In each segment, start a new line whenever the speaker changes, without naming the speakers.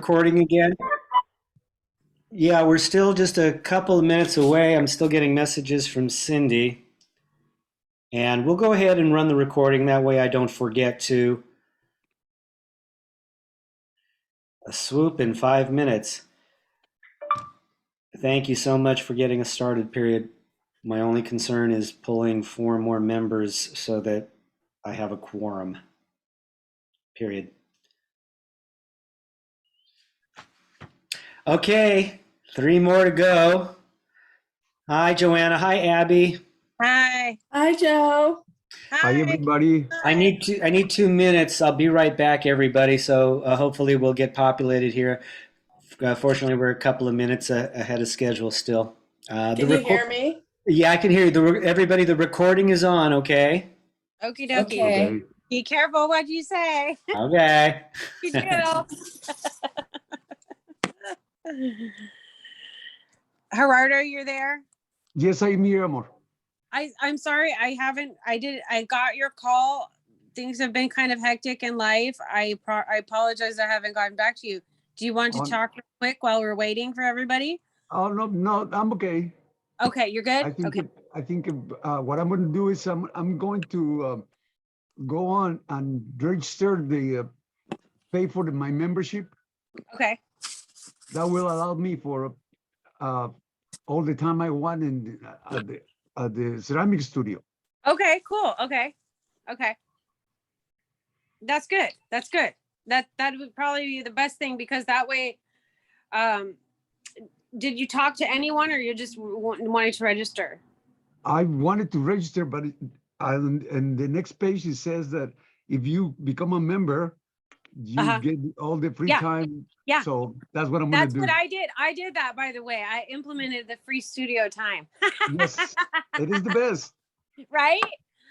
Recording again. Yeah, we're still just a couple of minutes away. I'm still getting messages from Cindy. And we'll go ahead and run the recording. That way I don't forget to. A swoop in 5 minutes. Thank you so much for getting us started, period. My only concern is pulling 4 more members so that I have a quorum, period. Okay, 3 more to go. Hi, Joanna. Hi, Abby.
Hi.
Hi, Joe.
Hi, everybody.
I need 2 minutes. I'll be right back, everybody. So hopefully we'll get populated here. Fortunately, we're a couple of minutes ahead of schedule still.
Can you hear me?
Yeah, I can hear you. Everybody, the recording is on, okay?
Okie dokie.
Okay.
Be careful what you say.
Okay.
You do. Gerardo, you're there?
Yes, I'm here, amor.
I'm sorry, I got your call. Things have been kind of hectic in life. I apologize I haven't gotten back to you. Do you want to talk real quick while we're waiting for everybody?
Oh, no, I'm okay.
Okay, you're good?
I think what I'm going to do is I'm going to go on and register pay for my membership.
Okay.
That will allow me for all the time I want at the ceramic studio.
Okay, cool. Okay. That's good. That would probably be the best thing, because that way, did you talk to anyone, or you're just wanting to register?
I wanted to register, but and the next page it says that if you become a member, you get all the free time.
Yeah.
So that's what I'm going to do.
That's what I did. I did that, by the way. I implemented the free studio time.
Yes, it is the best.
Right?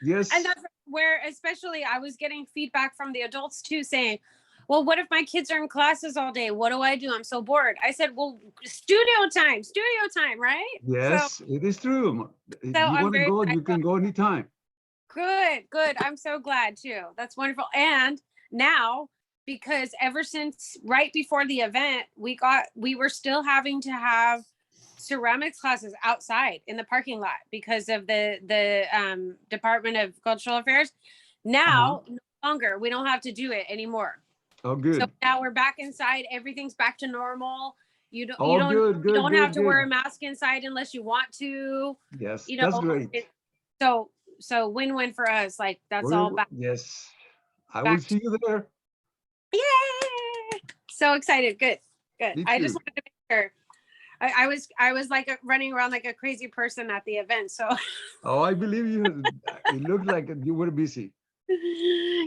Yes.
And that's where, especially, I was getting feedback from the adults too, saying, well, what if my kids are in classes all day? What do I do? I'm so bored. I said, well, studio time, right?
Yes, so, it is true. If you want to go, you can go anytime.
Good. I'm so glad too. That's wonderful. And now, because ever since right before the event, we were still having to have ceramics classes outside in the parking lot because of the Department of Cultural Affairs. Now, no longer, we don't have to do it anymore.
Oh, good.
So now we're back inside. Everything's back to normal. You don't have to wear a mask inside unless you want to.
Yes, that's great.
So win-win for us. Like that's all back.
Yes, I will see you there.
Yay! So excited. Good. I just wanted to make sure. I was like running around like a crazy person at the event. So.
Oh, I believe you. It looked like you were busy.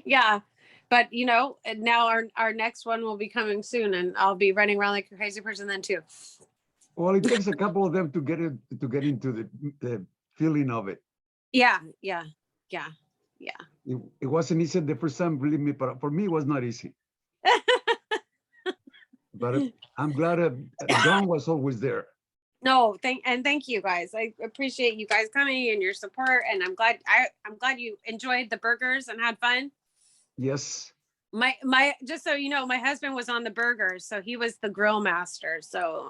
Yeah, but now our next one will be coming soon, and I'll be running around like a crazy person then too.
Well, it takes a couple of them to get into the feeling of it.
Yeah.
It wasn't easy the first time, believe me, but for me it was not easy. But I'm glad Dawn was always there.
No, thank you guys. I appreciate you guys coming and your support, and I'm glad you enjoyed the burgers and had fun.
Yes,
My just so you know, my husband was on the burgers, so he was the grill master. So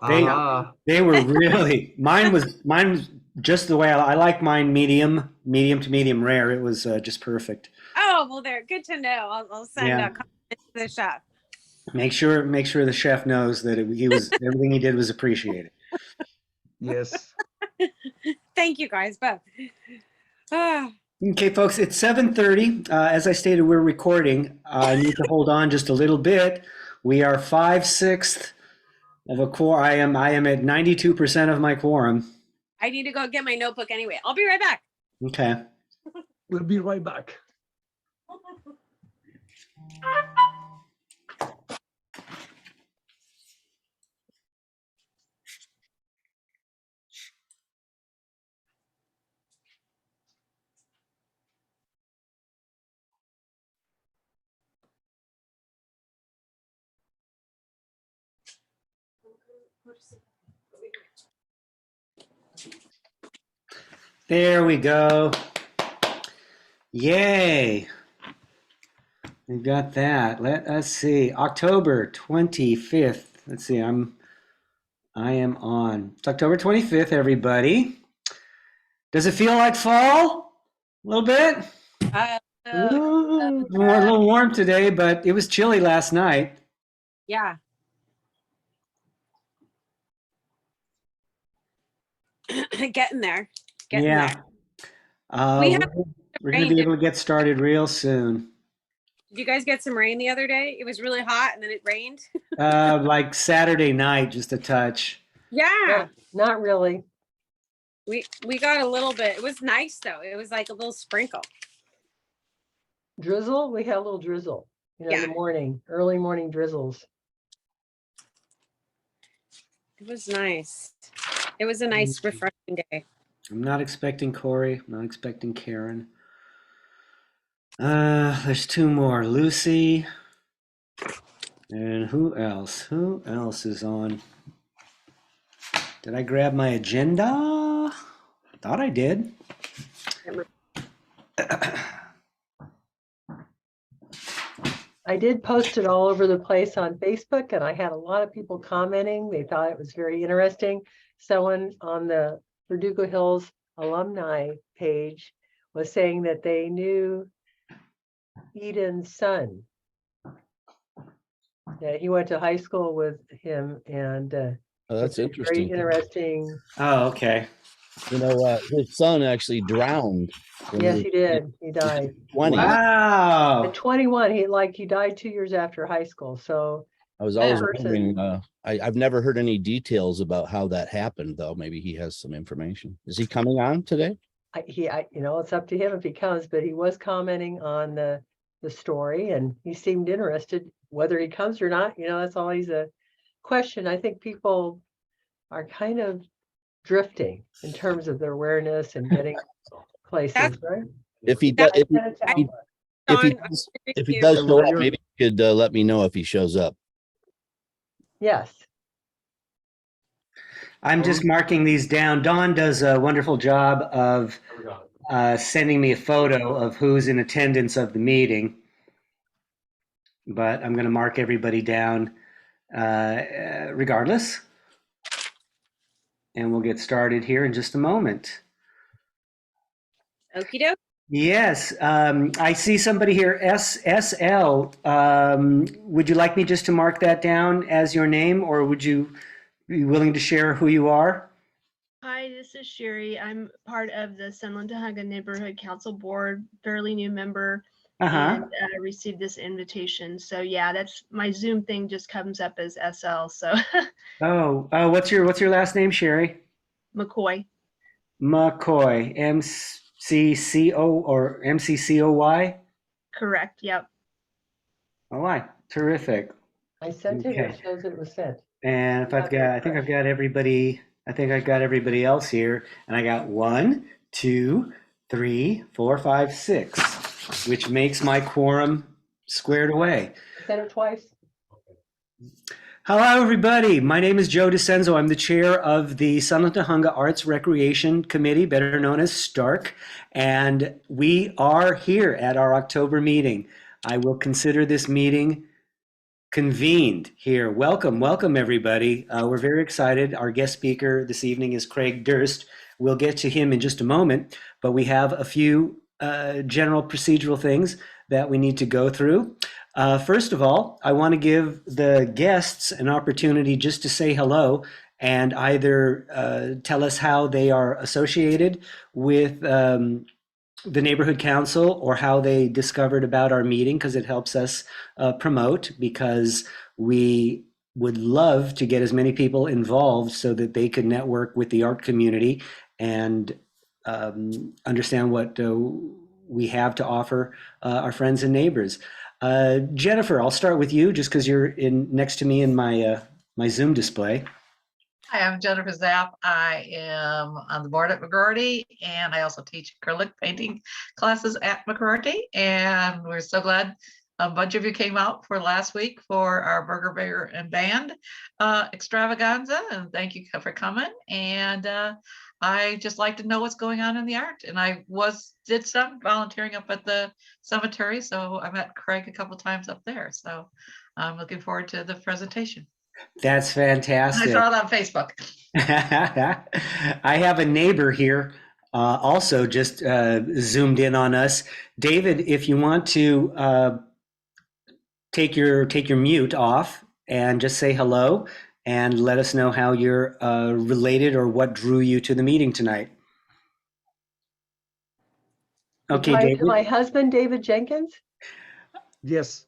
They were really, mine was just the way I like mine, medium to medium rare. It was just perfect.
oh well, they're good to know. I'll send
Yeah.
a comment to the chef.
Make sure the chef knows that he was everything he did was appreciated.
Yes.
Thank you guys both. Ah,
Okay, folks, it's 7:30. As I stated, we're recording. I need to hold on just a little bit. We are 5/6 of a quorum. I am at 92% of my quorum.
I need to go get my notebook anyway. I'll be right back.
Okay.
We'll be right back.
There we go. Yay. We've got that. Let us see. October 25th. Let's see. I am on. It's October 25th, everybody. Does it feel like fall? A little bit?
Ooh.
We're a little warm today, but it was chilly last night.
Yeah. Getting there. Getting
Yeah.
there. We have
We're going to be able to get started real soon.
Did you guys get some rain the other day? It was really hot and then it rained.
Like Saturday night, just a touch.
Yeah.
Not really.
We got a little bit. It was nice though. It was like a little sprinkle.
Drizzle? We had a little drizzle, in
Yeah.
the morning, early morning drizzles.
It was nice. It was a nice, refreshing day.
I'm not expecting Corey. I'm not expecting Karen. There's two more. Lucy. And who else? Who else is on? Did I grab my agenda? I thought I did.
I did post it all over the place on Facebook, and I had a lot of people commenting. They thought it was very interesting. Someone on the Verdugo Hills alumni page was saying that they knew Eden's son. Yeah, he went to high school with him, and
Oh, that's
very
interesting.
interesting.
Oh, okay.
You know, his son actually drowned. when
Yes,
was
he did. He died
20.
Wow.
at 21. He died 2 years after high school. So
I was always
person-
wondering. I've never heard any details about how that happened, though. Maybe he has some information. Is he coming on today?
it's up to him if he comes, but he was commenting on the story, and he seemed interested. Whether he comes or not, that's always a question. I think people are kind of drifting in terms of their awareness and getting places, right?
If he does, if he does show up,
Roger.
maybe you could let me know if he shows up.
Yes.
I'm just marking these down. Dawn does a wonderful job of sending me a photo of who's in attendance of the meeting. But I'm going to mark everybody down regardless. And we'll get started here in just a moment.
Okie doke.
Yes, I see somebody here, SSL. Would you like me just to mark that down as your name, or would you be willing to share who you are?
Hi, this is Sherry. I'm part of the Sunland-Tujunga Neighborhood Council Board, fairly new member, and received this invitation. So yeah, that's my Zoom thing just comes up as SL. So
Oh, what's your last name, Sherry?
McCoy.
McCoy, MCCO or MCCOY?
Correct. Yep.
Oh, why? Terrific.
I sent it.
Okay.
It shows it was sent.
And if I think I've got everybody. I think I've got everybody else here, and I got 1, 2, 3, 4, 5, 6, which makes my quorum squared away.
Sent it twice.
Hello, everybody. My name is Joe DeCenzo. I'm the chair of the Sunland-Tujunga Arts Recreation Committee, better known as STARC, and we are here at our October meeting. I will consider this meeting convened here. Welcome, everybody. We're very excited. Our guest speaker this evening is Craig Durst. We'll get to him in just a moment, but we have a few general procedural things that we need to go through. First of all, I want to give the guests an opportunity just to say hello and either tell us how they are associated with the neighborhood council or how they discovered about our meeting, because it helps us promote, because we would love to get as many people involved so that they could network with the art community and understand what we have to offer our friends and neighbors. Jennifer, I'll start with you just because you're in next to me in my my Zoom display.
Hi, I'm Jennifer Zapp. I am on the board at McGroarty, and I also teach acrylic painting classes at McGroarty. And we're so glad a bunch of you came out for last week for our Burger Bear and Band extravaganza. And thank you for coming. And I just like to know what's going on in the art. And I did some volunteering up at the cemetery, so I met Craig a couple times up there. So I'm looking forward to the presentation.
That's fantastic.
I saw it on Facebook.
I have a neighbor here also just zoomed in on us. David, if you want to take your mute off and just say hello and let us know how you're related or what drew you to the meeting tonight. Okay, David.
My husband, David Jenkins.
Yes.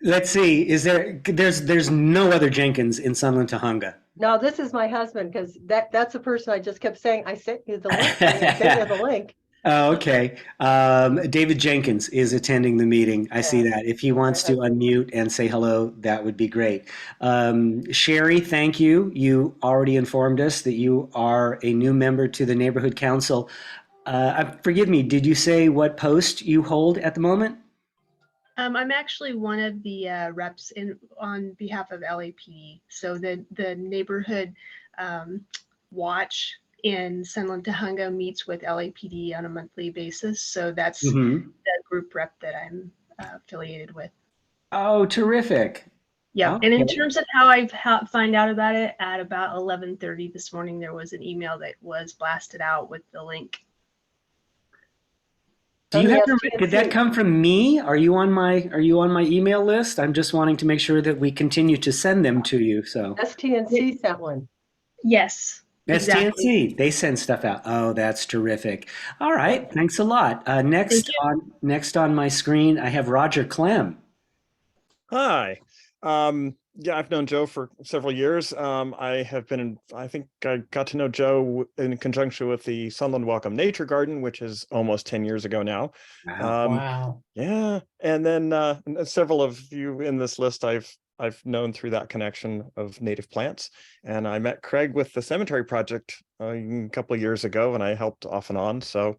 Let's see. There's no other Jenkins in Sunland-Tujunga?
No, this is my husband, because that's the person I just kept saying. I sent you the link. I sent you the link.
Oh, okay. David Jenkins is attending the meeting. I see that. If he wants to unmute and say hello, that would be great. Sherry, thank you. You already informed us that you are a new member to the neighborhood council. Forgive me, did you say what post you hold at the moment?
I'm actually one of the reps on behalf of LAPD. So the neighborhood watch in Sunland-Tujunga meets with LAPD on a monthly basis. So that's the group rep that I'm affiliated with.
Oh, terrific.
Yeah,
Okay.
and in terms of how I find out about it, at about 11:30 this morning, there was an email that was blasted out with the link.
Do you did that come from me? Are you on my email list? I'm just wanting to make sure that we continue to send them to you. So
STNC sent one.
Yes.
STNC,
exactly.
they send stuff out. Oh, that's terrific. All right, thanks a lot. Next on my screen, I have Roger Clem.
Hi. Yeah, I've known Joe for several years. I think I got to know Joe in conjunction with the Sunland Welcome Nature Garden, which is almost 10 years ago now.
Wow.
Yeah, and then several of you in this list I've known through that connection of native plants. And I met Craig with the cemetery project a couple of years ago, and I helped off and on. So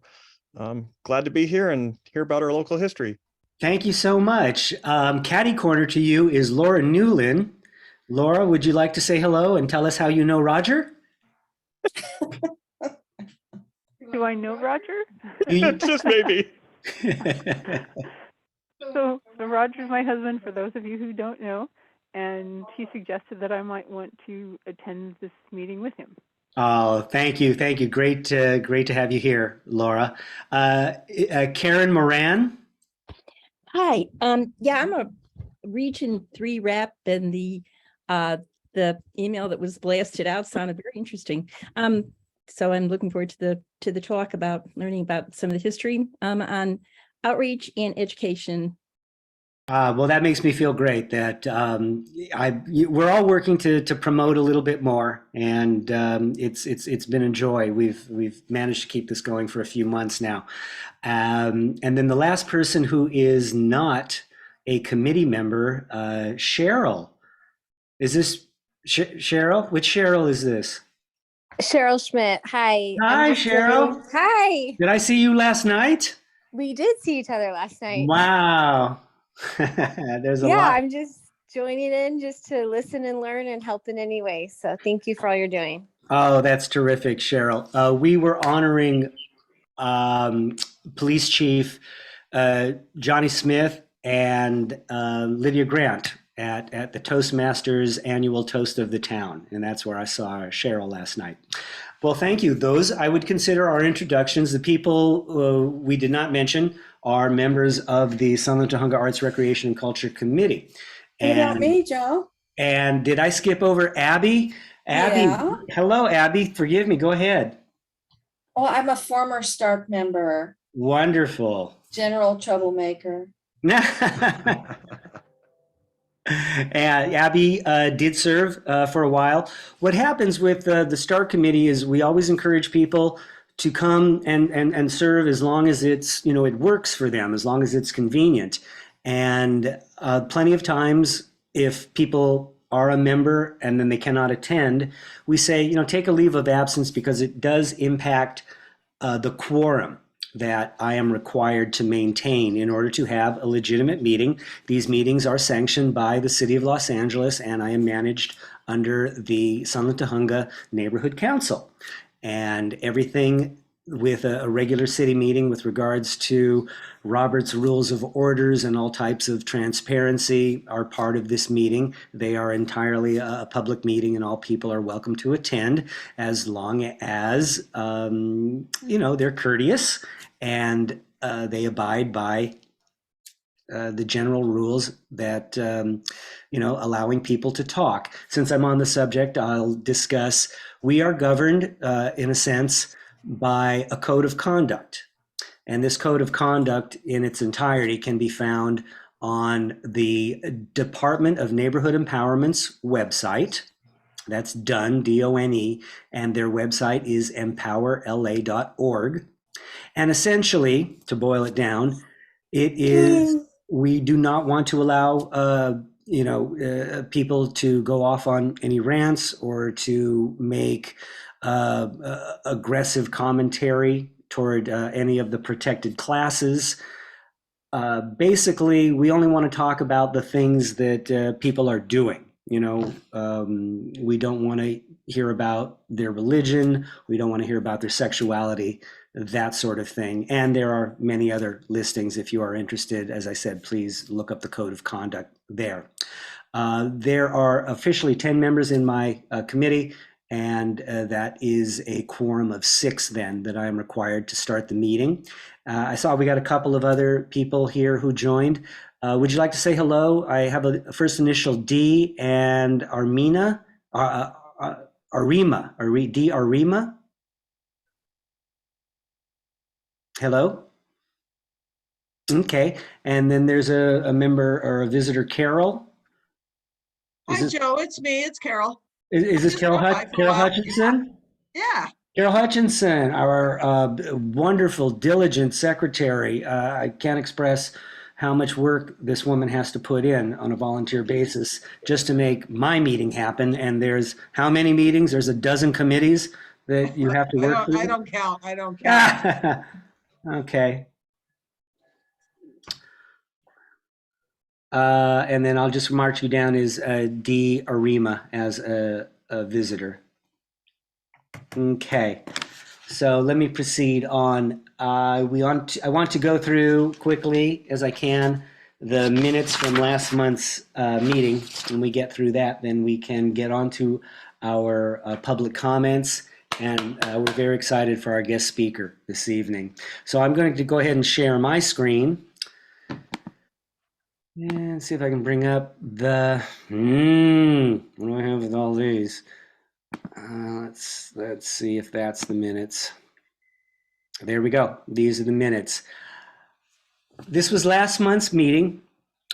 glad to be here and hear about our local history.
Thank you so much. Catty corner to you is Laura Newlin. Laura, would you like to say hello and tell us how you know Roger?
Do I know Roger?
Just maybe.
So Roger's my husband, for those of you who don't know, and he suggested that I might want to attend this meeting with him.
Oh, thank you. Thank you. Great to have you here, Laura. Karen Moran.
Hi. Yeah, I'm a Region 3 rep, and the email that was blasted out sounded very interesting. So I'm looking forward to the talk about learning about some of the history on outreach and education.
Well, that makes me feel great that we're all working to promote a little bit more, and it's been a joy. We've managed to keep this going for a few months now, and then the last person who is not a committee member, Cheryl. Is this Cheryl? Which Cheryl is this?
Cheryl Schmidt. Hi.
Hi, Cheryl.
Hi.
Did I see you last night?
We did see each other last night.
Wow. There's a lot.
Yeah, I'm just joining in just to listen and learn and help in any way. So thank you for all you're doing.
Oh, that's terrific, Cheryl. We were honoring Police Chief Johnny Smith and Lydia Grant at the Toastmasters annual Toast of the Town. And that's where I saw Cheryl last night. Well, thank you. Those I would consider our introductions. The people we did not mention are members of the Sunland-Tujunga Arts, Recreation, and Culture Committee.
What about me, Joe?
And did I skip over Abby? Abby,
Yeah.
hello, Abby. Forgive me. Go ahead.
Oh, I'm a former STARC member,
Wonderful.
general troublemaker.
And Abby did serve for a while. What happens with the STARC committee is we always encourage people to come and serve as long as it's, you know, it works for them, as long as it's convenient. And plenty of times, if people are a member and then they cannot attend, we say, you know, take a leave of absence because it does impact the quorum that I am required to maintain in order to have a legitimate meeting. These meetings are sanctioned by the City of Los Angeles, and I am managed under the Sunland-Tujunga Neighborhood Council. And everything with a regular city meeting with regards to Robert's Rules of Orders and all types of transparency are part of this meeting. They are entirely a public meeting and all people are welcome to attend as long as, you know, they're courteous and they abide by the general rules that, you know, allowing people to talk. Since I'm on the subject, I'll discuss, we are governed in a sense by a code of conduct. And this code of conduct in its entirety can be found on the Department of Neighborhood Empowerment's website. That's done, D-O-N-E, and their website is empowerla.org. And essentially, to boil it down, it is, we do not want to allow you know, people to go off on any rants or to make aggressive commentary toward any of the protected classes. Basically, we only want to talk about the things that people are doing. You know, we don't want to hear about their religion. We don't want to hear about their sexuality, that sort of thing. And there are many other listings. If you are interested, as I said, please look up the code of conduct there. There are officially 10 members in my committee, and that is a quorum of 6 then that I am required to start the meeting. I saw we got a couple of other people here who joined. Would you like to say hello? I have a first initial D and Armina, Arima, D Arima. Hello? Okay, and then there's a member or a visitor, Carol.
Hi, Joe, it's me, it's Carol.
Is this Carol Hutchinson?
Yeah.
Carol Hutchinson, our wonderful, diligent secretary. I can't express how much work this woman has to put in on a volunteer basis just to make my meeting happen. And there's how many meetings? There's a dozen committees that you have to work through.
I don't count. I don't count.
Okay. And then I'll just march you down as D. Arima as a visitor. Okay, so let me proceed on. I want to go through quickly as I can the minutes from last month's meeting. When we get through that, then we can get on to our public comments. And we're very excited for our guest speaker this evening. So I'm going to go ahead and share my screen. And see if I can bring up the, what do I have with all these? Let's see if that's the minutes. There we go. These are the minutes. This was last month's meeting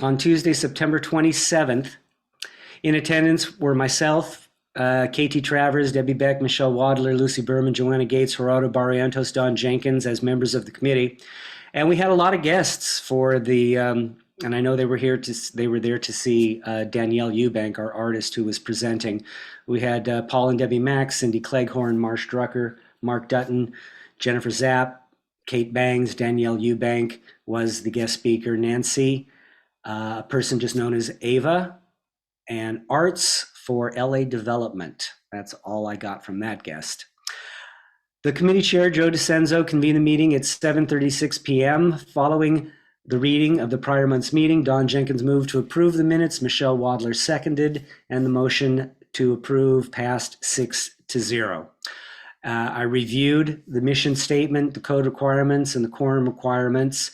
on Tuesday, September 27th. In attendance were myself, KT Travers, Debbie Beck, Michelle Wadler, Lucy Berman, Joanna Gates, Gerardo Barrientos, Don Jenkins as members of the committee. And we had a lot of guests for the, and I know they were there to see Danielle Eubank, our artist who was presenting. We had Paul and Debbie Max, Cindy Cleghorn, Marsh Drucker, Mark Dutton, Jennifer Zapp, Kate Bangs, Danielle Eubank was the guest speaker, Nancy, a person just known as Ava, and Arts for LA Development. That's all I got from that guest. The committee chair, Joe DiCenzo, convened the meeting at 7:36 p.m. Following the reading of the prior month's meeting. Don Jenkins moved to approve the minutes. Michelle Wadler seconded, and the motion to approve passed 6-0. I reviewed the mission statement, the code requirements, and the quorum requirements,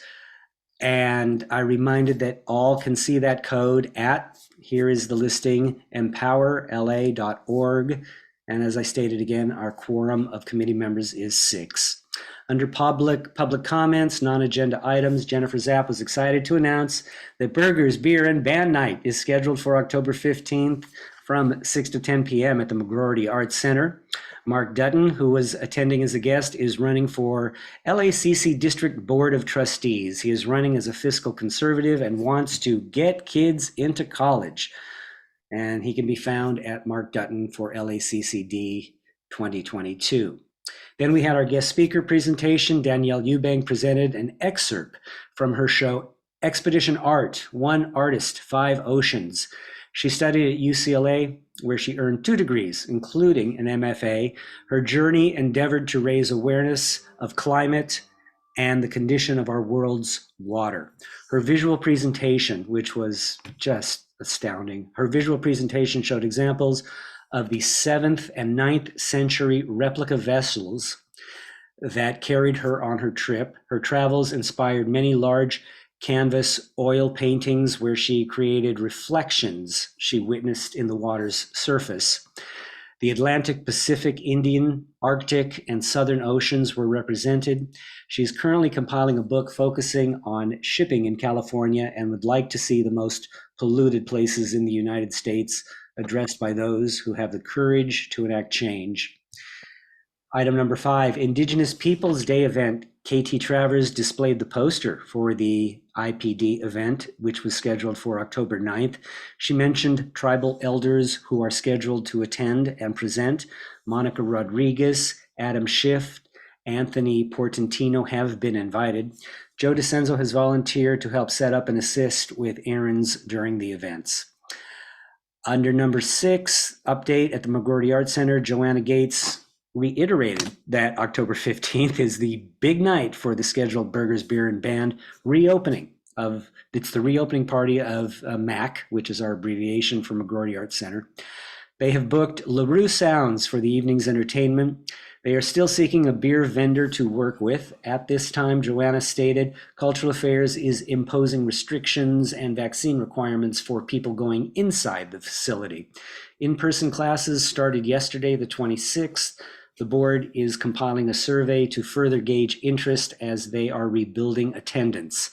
and I reminded that all can see that code at, here is the listing, empowerla.org. And as I stated again, our quorum of committee members is 6. Under public comments, non-agenda items, Jennifer Zapp was excited to announce that Burgers, Beer, and Band Night is scheduled for October 15th from 6 to 10 p.m. at the McGroarty Arts Center. Mark Dutton, who was attending as a guest, is running for LACC District Board of Trustees. He is running as a fiscal conservative and wants to get kids into college. And he can be found at Mark Dutton for LACCD 2022. Then we had our guest speaker presentation. Danielle Eubank presented an excerpt from her show, Expedition Art, One Artist, Five Oceans. She studied at UCLA, where she earned 2 degrees, including an MFA. Her journey endeavored to raise awareness of climate and the condition of our world's water. Her visual presentation, which was just astounding, her visual presentation showed examples of the 7th and 9th century replica vessels that carried her on her trip. Her travels inspired many large canvas oil paintings where she created reflections she witnessed in the water's surface. The Atlantic, Pacific, Indian, Arctic, and Southern Oceans were represented. She's currently compiling a book focusing on shipping in California and would like to see the most polluted places in the United States addressed by those who have the courage to enact change. Item number 5, Indigenous Peoples Day event. KT Travers displayed the poster for the IPD event, which was scheduled for October 9th. She mentioned tribal elders who are scheduled to attend and present. Monica Rodriguez, Adam Schiff, Anthony Portantino have been invited. Joe DeCenzo has volunteered to help set up and assist with errands during the events. Under number 6, update at the McGroarty Arts Center, Joanna Gates reiterated that October 15th is the big night for the scheduled Burgers, Beer, and Band reopening of, it's the reopening party of MAC, which is our abbreviation for McGroarty Arts Center. They have booked LaRue Sounds for the evening's entertainment. They are still seeking a beer vendor to work with. At this time, Joanna stated, Cultural Affairs is imposing restrictions and vaccine requirements for people going inside the facility. In-person classes started yesterday, the 26th. The board is compiling a survey to further gauge interest as they are rebuilding attendance.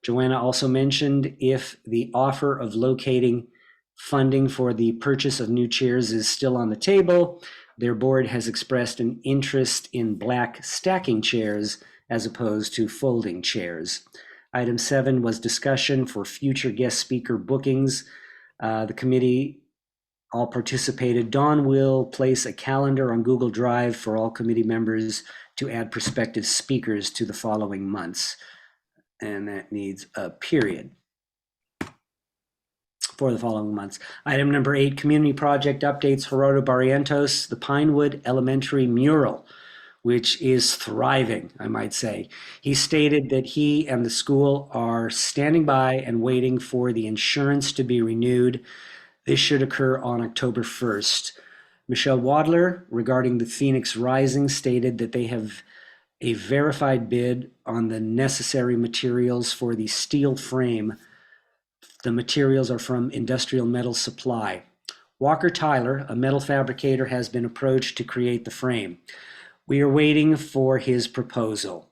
Joanna also mentioned if the offer of locating funding for the purchase of new chairs is still on the table, their board has expressed an interest in black stacking chairs as opposed to folding chairs. Item 7 was discussion for future guest speaker bookings. The committee all participated. Dawn will place a calendar on Google Drive for all committee members to add prospective speakers to the following months. And that needs a period for the following months. Item number 8, community project updates. Gerardo Barrientos, the Pinewood Elementary mural, which is thriving, I might say. He stated that he and the school are standing by and waiting for the insurance to be renewed. This should occur on October 1st. Michelle Wadler, regarding the Phoenix Rising, stated that they have a verified bid on the necessary materials for the steel frame. The materials are from Industrial Metal Supply. Walker Tyler, a metal fabricator, has been approached to create the frame. We are waiting for his proposal.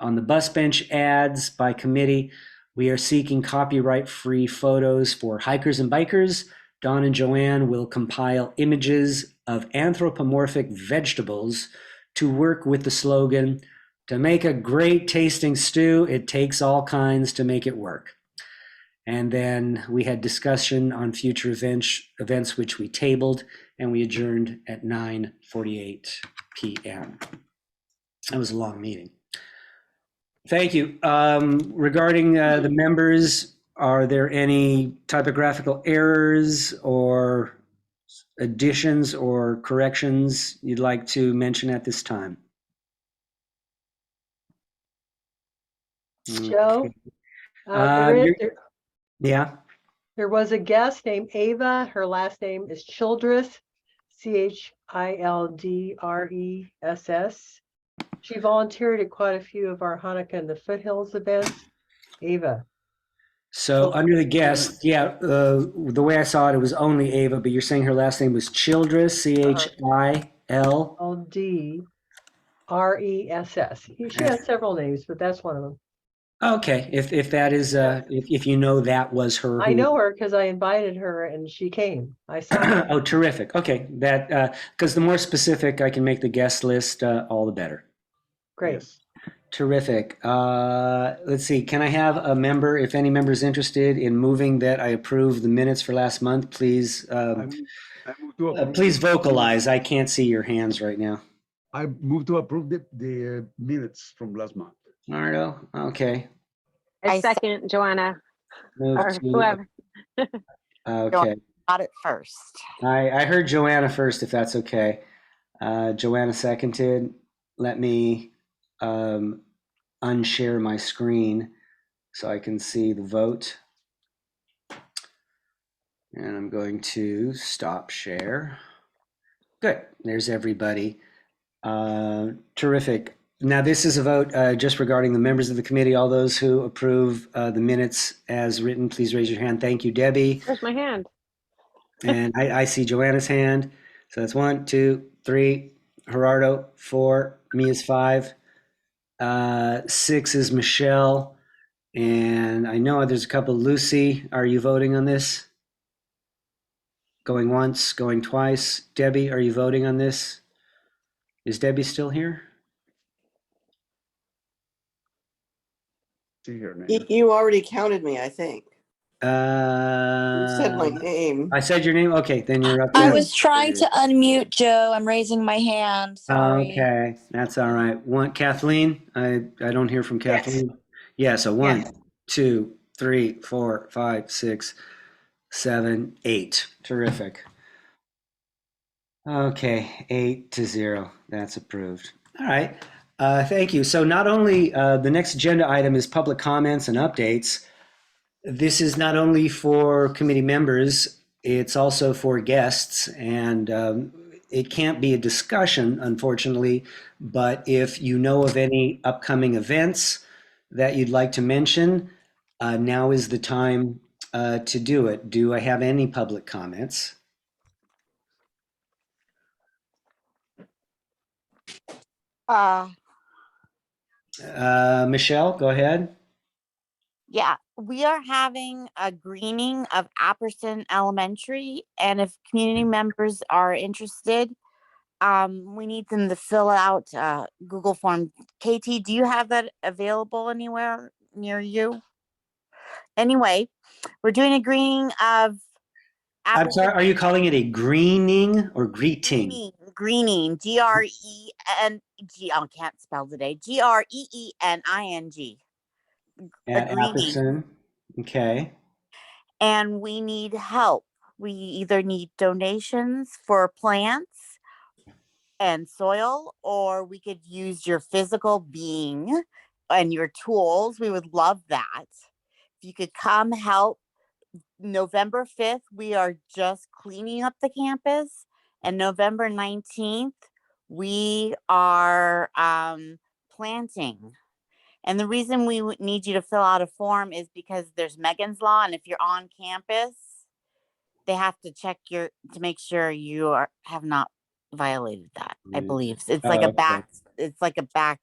On the bus bench ads by committee, we are seeking copyright-free photos for hikers and bikers. Don and Joanne will compile images of anthropomorphic vegetables to work with the slogan, to make a great tasting stew, it takes all kinds to make it work. And then we had discussion on future events which we tabled, and we adjourned at 9:48 p.m. That was a long meeting. Thank you. Regarding the members, are there any typographical errors or additions or corrections you'd like to mention at this time?
Joe?
Yeah.
There was a guest named Ava. Her last name is Childress, Childress. She volunteered at quite a few of our Hanukkah and the Foothills events. Ava.
So under the guest, yeah, the way I saw it was only Ava, but you're saying her last name was Childress, Chil.
Ldress. She has several names, but that's one of them.
Okay, if that is if you know that was her.
I know her because I invited her and she came. I saw her.
Oh, terrific. Okay, that because the more specific I can make the guest list, all the better.
Great.
Yes.
Terrific. Let's see. Can I have a member, if any member is interested in moving that I approve the minutes for last month, please,
I move to approve
please
the-
vocalize. I can't see your hands right now.
I move to approve the minutes from last month.
Nardo, okay.
I second Joanna
Move
or
to-
whoever.
Okay.
Got it first.
I heard Joanna first, if that's okay. Joanna seconded. Let me unshare my screen so I can see the vote. And I'm going to stop share. Good. There's everybody. Terrific. Now, this is a vote just regarding the members of the committee. All those who approve the minutes as written, please raise your hand. Thank you, Debbie.
Where's my hand?
And I see Joanna's hand. So that's 1, 2, 3. Gerardo, 4. Me is 5. 6 is Michelle. And I know there's a couple. Lucy, are you voting on this? Going once, going twice. Debbie, are you voting on this? Is Debbie still here?
See her name.
You already counted me, I think. You said my name.
I said your name? Okay, then you're up.
I
there.
was trying to unmute Joe. I'm raising my hand. Sorry.
Okay, that's all right. Kathleen, I don't hear from Kathleen. Yeah, so 1, 2, 3, 4, 5, 6, 7, 8. Terrific. Okay, 8-0. That's approved. All right. Thank you. So not only the next agenda item is public comments and updates. This is not only for committee members, it's also for guests. And it can't be a discussion, unfortunately, but if you know of any upcoming events that you'd like to mention, now is the time to do it. Do I have any public comments? Michelle, go ahead.
Yeah, we are having a greening of Apperson Elementary, and if community members are interested, we need them to fill out Google form. KT, do you have that available anywhere near you? Anyway, we're doing a greening of
I'm sorry, are you calling it a greening or greeting?
Greening, Greening. I can't spell today. Greening.
At Apperson. Okay.
And we need help. We either need donations for plants and soil, or we could use your physical being and your tools. We would love that. If you could come help. November 5th, we are just cleaning up the campus. And November 19th, we are planting. And the reason we need you to fill out a form is because there's Megan's Law. And if you're on campus, they have to check to make sure you have not violated that. I believe it's like it's like a back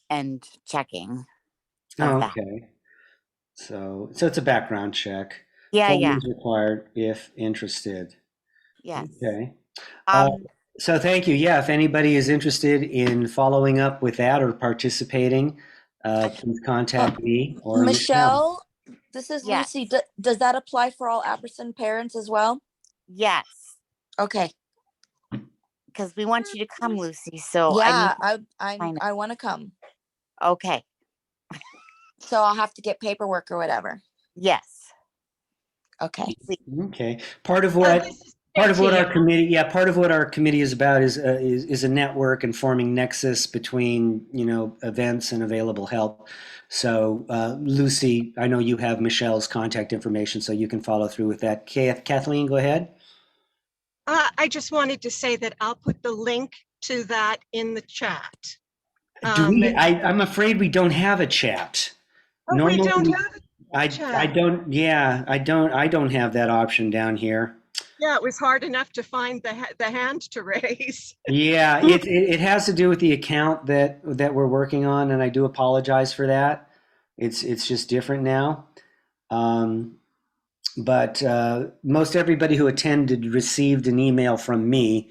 end checking.
Okay. So it's a background check.
Yeah,
Form
yeah.
is required if interested.
Yes.
Okay. So thank you. Yeah, if anybody is interested in following up with that or participating, please contact me or
Michelle, this is
Yes.
Lucy. Does that apply for all Apperson parents as well?
Yes.
Okay.
Because we want you to come, Lucy. So
Yeah, I want to come.
Okay.
So I'll have to get paperwork or whatever.
Yes.
Okay.
Okay. Part of what? part of what
to
our
you.
committee, yeah, part of what our committee is about is a network and forming nexus between, events and available help. So, Lucy, I know you have Michelle's contact information, so you can follow through with that. Kathleen, go ahead.
I just wanted to say that I'll put the link to that in the chat.
I'm afraid we don't have a chat.
Oh, we don't
Normally,
have
I
chat.
don't, yeah, I don't have that option down here.
Yeah, it was hard enough to find the hand to raise.
Yeah, it has to do with the account that we're working on, and I do apologize for that. It's just different now. But most everybody who attended received an email from me,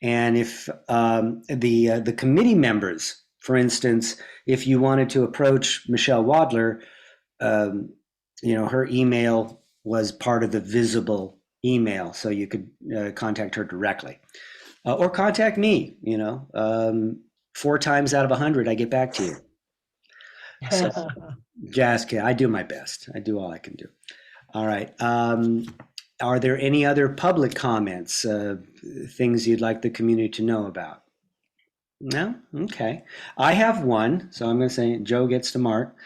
and if the committee members, for instance, if you wanted to approach Michelle Wadler, her email was part of the visible email, so you could contact her directly, or contact me. 4 times out of 100, I get back to you. So, Jessica, I do my best. I do all I can do. All right. Are there any other public comments, things you'd like the community to know about? No? Okay. I have one, so I'm going to say Joe gets to mark.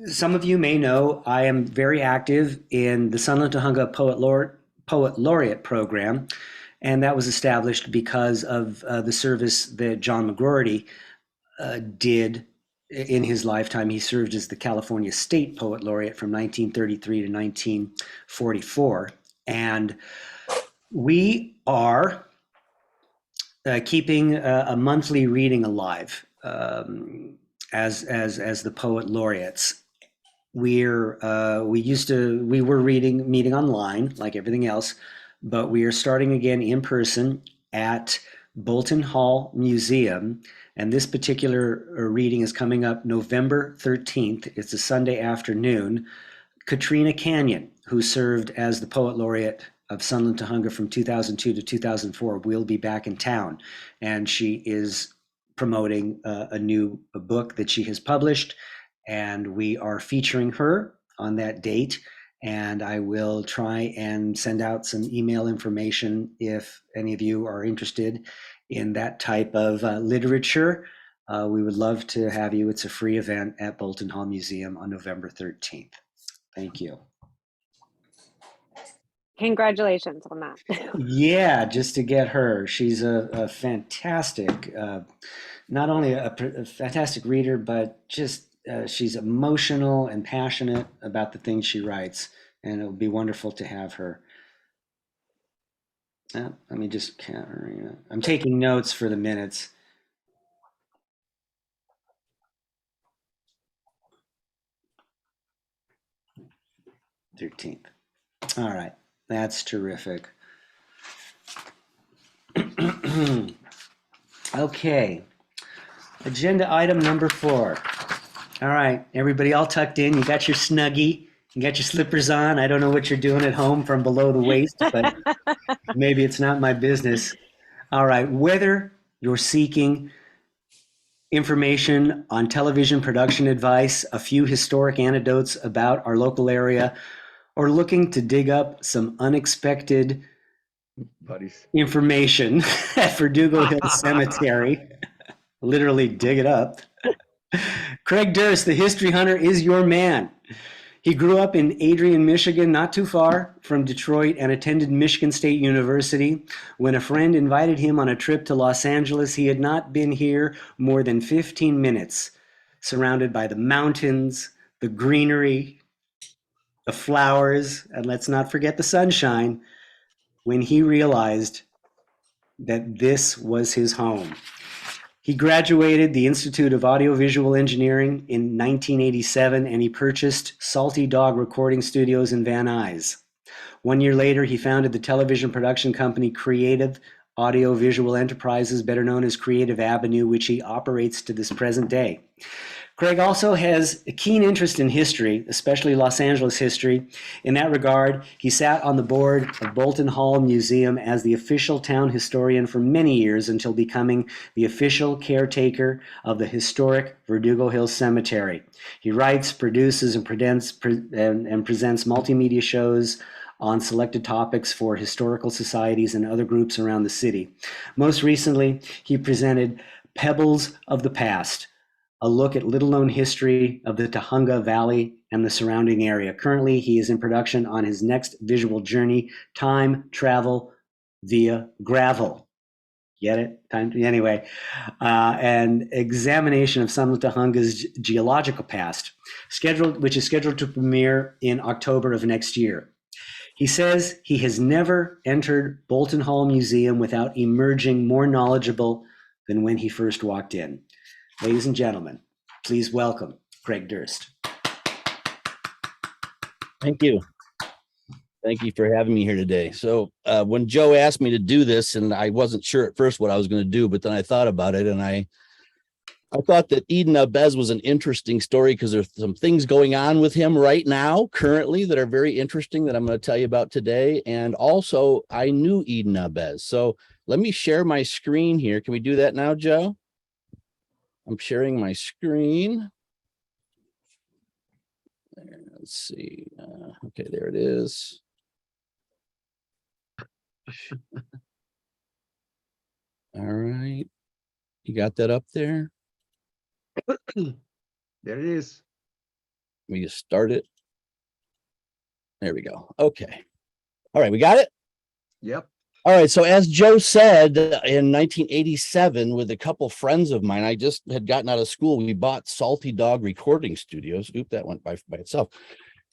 Some of you may know I am very active in the Sunland-Tujunga Poet Laureate program, and that was established because of the service that John McGroarty did in his lifetime. He served as the California State Poet Laureate from 1933 to 1944, and we are keeping a monthly reading alive as the poet laureates. We were meeting online like everything else, but we are starting again in person at Bolton Hall Museum. And this particular reading is coming up November 13th. It's a Sunday afternoon. Katrina Canyon, who served as the poet laureate of Sunland-Tujunga from 2002 to 2004, will be back in town. And she is promoting a new book that she has published. And we are featuring her on that date. And I will try and send out some email information if any of you are interested in that type of literature. We would love to have you. It's a free event at Bolton Hall Museum on November 13th. Thank you.
Congratulations on that.
Yeah, just to get her. She's a fantastic, not only a fantastic reader, but just she's emotional and passionate about the things she writes. And it would be wonderful to have her. Let me just count. I'm taking notes for the minutes. "13th. All right, that's terrific. Okay, agenda item number 4. All right, everybody all tucked in. You got your Snuggie. You got your slippers on. I don't know what you're doing at home from below the waist, but maybe it's not my business. All right, whether you're seeking information on television production advice, a few historic anecdotes about our local area, or looking to dig up some unexpected information at Verdugo Hill Cemetery, literally dig it up, Craig Durst, the history hunter, is your man. He grew up in Adrian, Michigan, not too far from Detroit, and attended Michigan State University. When a friend invited him on a trip to Los Angeles, he had not been here more than 15 minutes, surrounded by the mountains, the greenery, the flowers, and let's not forget the sunshine, when he realized that this was his home. He graduated the Institute of Audiovisual Engineering in 1987, and he purchased Salty Dog Recording Studios in Van Nuys. 1 year later, he founded the television production company Creative Audiovisual Enterprises, better known as Creative Avenue, which he operates to this present day. Craig also has a keen interest in history, especially Los Angeles history. In that regard, he sat on the board of Bolton Hall Museum as the official town historian for many years until becoming the official caretaker of the historic Verdugo Hills Cemetery. He writes, produces, and presents multimedia shows on selected topics for historical societies and other groups around the city. Most recently, he presented Pebbles of the Past, a look at little-known history of the Tujunga Valley and the surrounding area. Currently, he is in production on his next visual journey, Time Travel via Gravel. Get it? Anyway, an examination of Sunland-Tujunga's geological past, which is scheduled to premiere in October of next year. He says he has never entered Bolton Hall Museum without emerging more knowledgeable than when he first walked in. Ladies and gentlemen, please welcome Craig Durst.
Thank you. Thank you for having me here today. So when Joe asked me to do this, and I wasn't sure at first what I was going to do, but then I thought about it, and I thought that Eden Abez was an interesting story because there's some things going on with him right now, currently, that are very interesting that I'm going to tell you about today. And also, I knew Eden Abez. So let me share my screen here. Can we do that now, Joe? I'm sharing my screen. Let's see. Okay, there it is. All right. You got that up there?
There it is.
Let me just start it. There we go. Okay. All right, we got it?
Yep.
All right, so as Joe said, in 1987, with a couple friends of mine, I just had gotten out of school, we bought Salty Dog Recording Studios. Oop, that went by itself.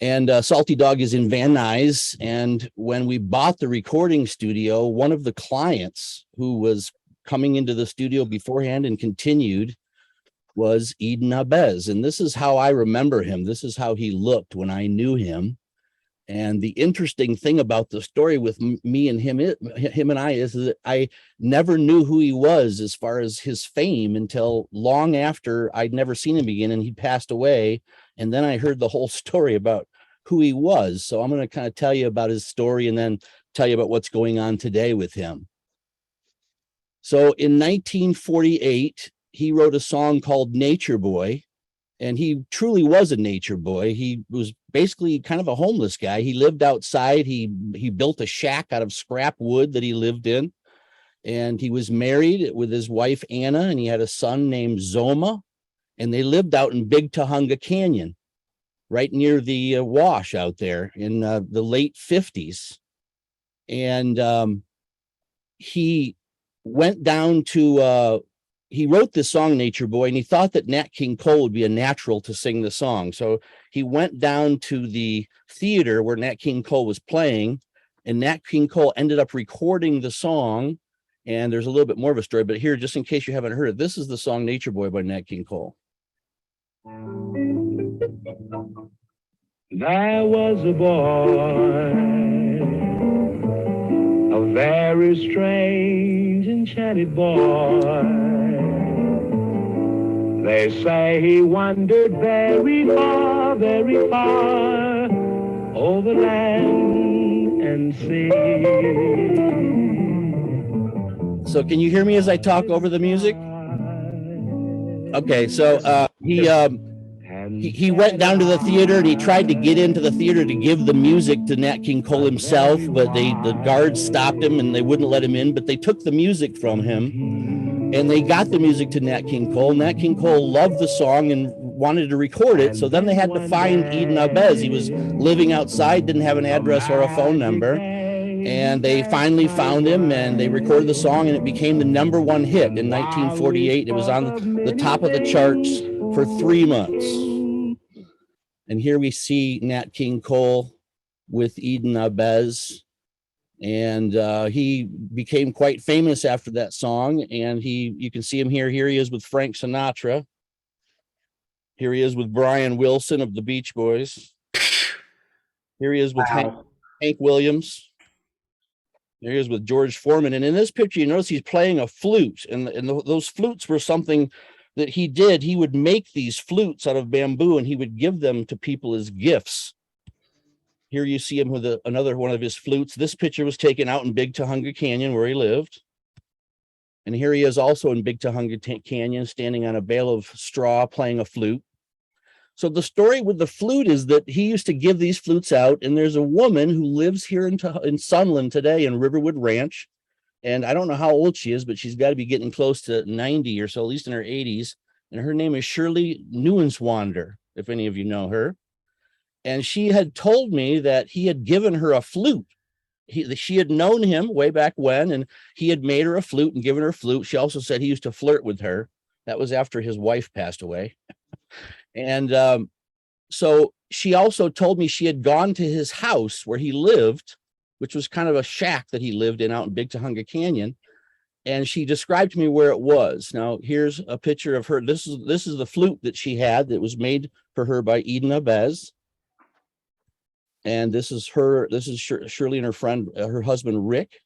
And Salty Dog is in Van Nuys. And when we bought the recording studio, one of the clients who was coming into the studio beforehand and continued was Eden Abez. And this is how I remember him. This is how he looked when I knew him. And the interesting thing about the story with me and him and I is that I never knew who he was as far as his fame until long after I'd never seen him again and he passed away. And then I heard the whole story about who he was. So I'm going to kind of tell you about his story and then tell you about what's going on today with him. So in 1948, he wrote a song called Nature Boy. And he truly was a nature boy. He was basically kind of a homeless guy. He lived outside. He built a shack out of scrap wood that he lived in. And he was married with his wife, Anna, and he had a son named Zoma. And they lived out in Big Tujunga Canyon, right near the wash out there in the late 50s. And he went down to... he wrote this song, Nature Boy, and he thought that Nat King Cole would be a natural to sing the song. So he went down to the theater where Nat King Cole was playing, and Nat King Cole ended up recording the song. And there's a little bit more of a story, but here, just in case you haven't heard it, this is the song Nature Boy by Nat King Cole.
There was a boy, a very strange, enchanted boy. They say he wandered very far over land and sea.
So can you hear me as I talk over the music? Okay, so he went down to the theater and he tried to get into the theater to give the music to Nat King Cole himself, but the guards stopped him and they wouldn't let him in, but they took the music from him and they got the music to Nat King Cole. Nat King Cole loved the song and wanted to record it. So then they had to find Eden Abez. He was living outside, didn't have an address or a phone number. And they finally found him and they recorded the song and it became the #1 hit in 1948. It was on the top of the charts for 3 months. And here we see Nat King Cole with Eden Abez. And he became quite famous after that song. And you can see him here. Here he is with Frank Sinatra. Here he is with Brian Wilson of the Beach Boys. Here he is with Hank Williams. There he is with George Foreman. And in this picture, you notice he's playing a flute. And those flutes were something that he did. He would make these flutes out of bamboo and he would give them to people as gifts. Here you see him with another one of his flutes. This picture was taken out in Big Tujunga Canyon where he lived. And here he is also in Big Tujunga Canyon, standing on a bale of straw, playing a flute. So the story with the flute is that he used to give these flutes out, and there's a woman who lives here in Sunland today in Riverwood Ranch. And I don't know how old she is, but she's got to be getting close to 90 or so, at least in her 80s. And her name is Shirley Neuenswander, if any of you know her. And she had told me that he had given her a flute. She had known him way back when, and he had made her a flute and given her a flute. She also said he used to flirt with her. That was after his wife passed away. And so she also told me she had gone to his house where he lived, which was kind of a shack that he lived in out in Big Tujunga Canyon. And she described to me where it was. Now, here's a picture of her. This is the flute that she had that was made for her by Eden Abez. And this is her. This is Shirley and her friend, her husband, Rick.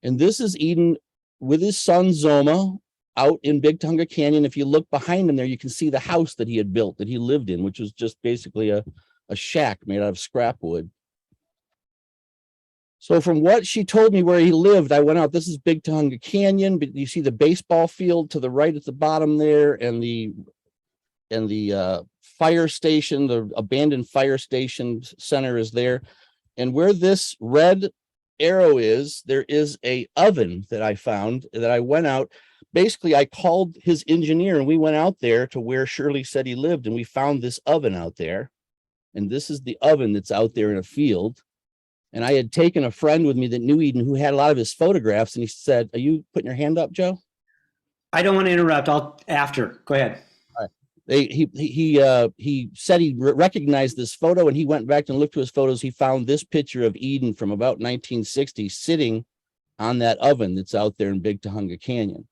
And this is Eden with his son, Zoma, out in Big Tujunga Canyon. If you look behind him there, you can see the house that he had built, that he lived in, which was just basically a shack made out of scrap wood. So from what she told me where he lived, I went out. This is Big Tujunga Canyon, but you see the baseball field to the right at the bottom there, and the fire station, the abandoned fire station center is there. And where this red arrow is, there is a oven that I found that I went out. Basically, I called his engineer and we went out there to where Shirley said he lived, and we found this oven out there. And this is the oven that's out there in a field. And I had taken a friend with me that knew Eden who had a lot of his photographs, and he said, "Are you putting your hand up, Joe?"
I don't want to interrupt. I'll after. Go ahead.
All right. He said he recognized this photo, and he went back and looked to his photos. He found this picture of Eden from about 1960 sitting on that oven that's out there in Big Tujunga Canyon.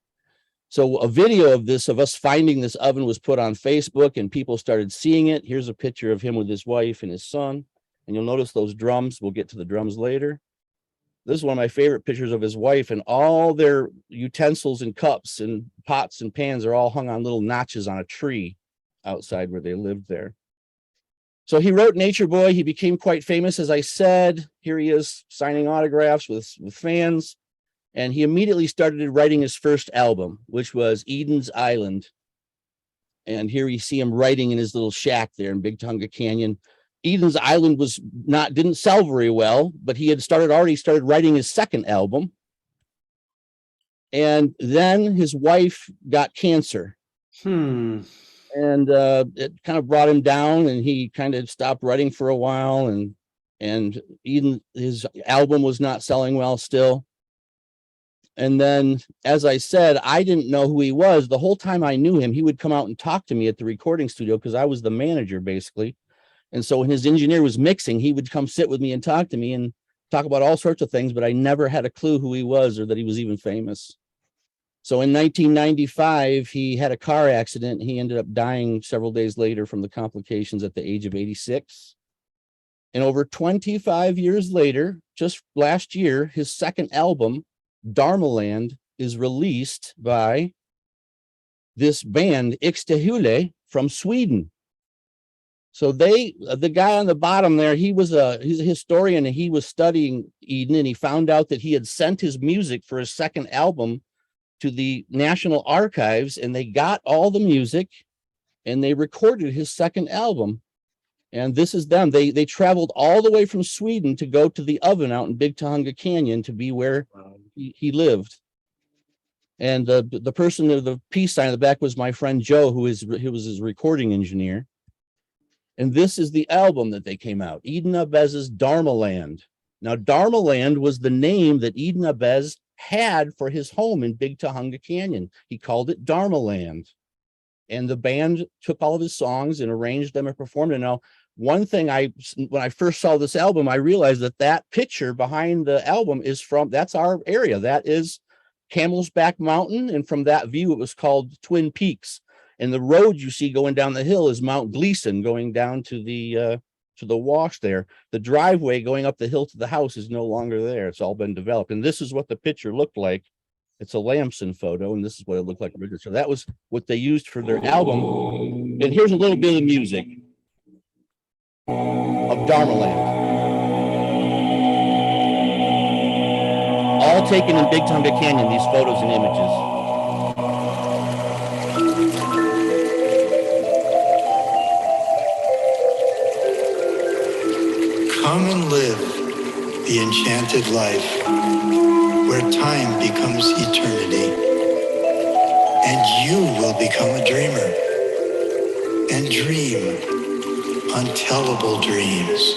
So a video of this, of us finding this oven, was put on Facebook, and people started seeing it. Here's a picture of him with his wife and his son. And you'll notice those drums. We'll get to the drums later. This is one of my favorite pictures of his wife, and all their utensils and cups and pots and pans are all hung on little notches on a tree outside where they lived there. So he wrote Nature Boy. He became quite famous, as I said. Here he is signing autographs with fans. And he immediately started writing his first album, which was Eden's Island. And here you see him writing in his little shack there in Big Tujunga Canyon. Eden's Island didn't sell very well, but he had already started writing his second album. And then his wife got cancer. And it kind of brought him down, and he kind of stopped writing for a while, and Eden, his album was not selling well still. And then, as I said, I didn't know who he was. The whole time I knew him, he would come out and talk to me at the recording studio because I was the manager, basically. And so when his engineer was mixing, he would come sit with me and talk to me and talk about all sorts of things, but I never had a clue who he was or that he was even famous. So in 1995, he had a car accident. He ended up dying several days later from the complications at the age of 86. And over 25 years later, just last year, his second album, Dharmaland, is released by this band, Ixtahule, from Sweden. So the guy on the bottom there, he's a historian, and he was studying Eden, and he found out that he had sent his music for his second album to the National Archives, and they got all the music and they recorded his second album. And this is them. They traveled all the way from Sweden to go to the oven out in Big Tujunga Canyon to be where he lived. And the person with the peace sign in the back was my friend Joe, who was his recording engineer. And this is the album that they came out, Eden Abez's Dharmaland. Now, Dharmaland was the name that Eden Abez had for his home in Big Tujunga Canyon. He called it Dharmaland. And the band took all of his songs and arranged them and performed it. Now, one thing when I first saw this album, I realized that picture behind the album that's our area. That is Camel's Back Mountain. And from that view, it was called Twin Peaks. And the road you see going down the hill is Mount Gleason going down to the wash there. The driveway going up the hill to the house is no longer there. It's all been developed. And this is what the picture looked like. It's a Lamson photo, and this is what it looked like originally. So that was what they used for their album. And here's a little bit of music of Dharmaland. All taken in Big Tujunga Canyon, these photos and images.
Come and live the enchanted life where time becomes eternity, and you will become a dreamer and dream untellable dreams.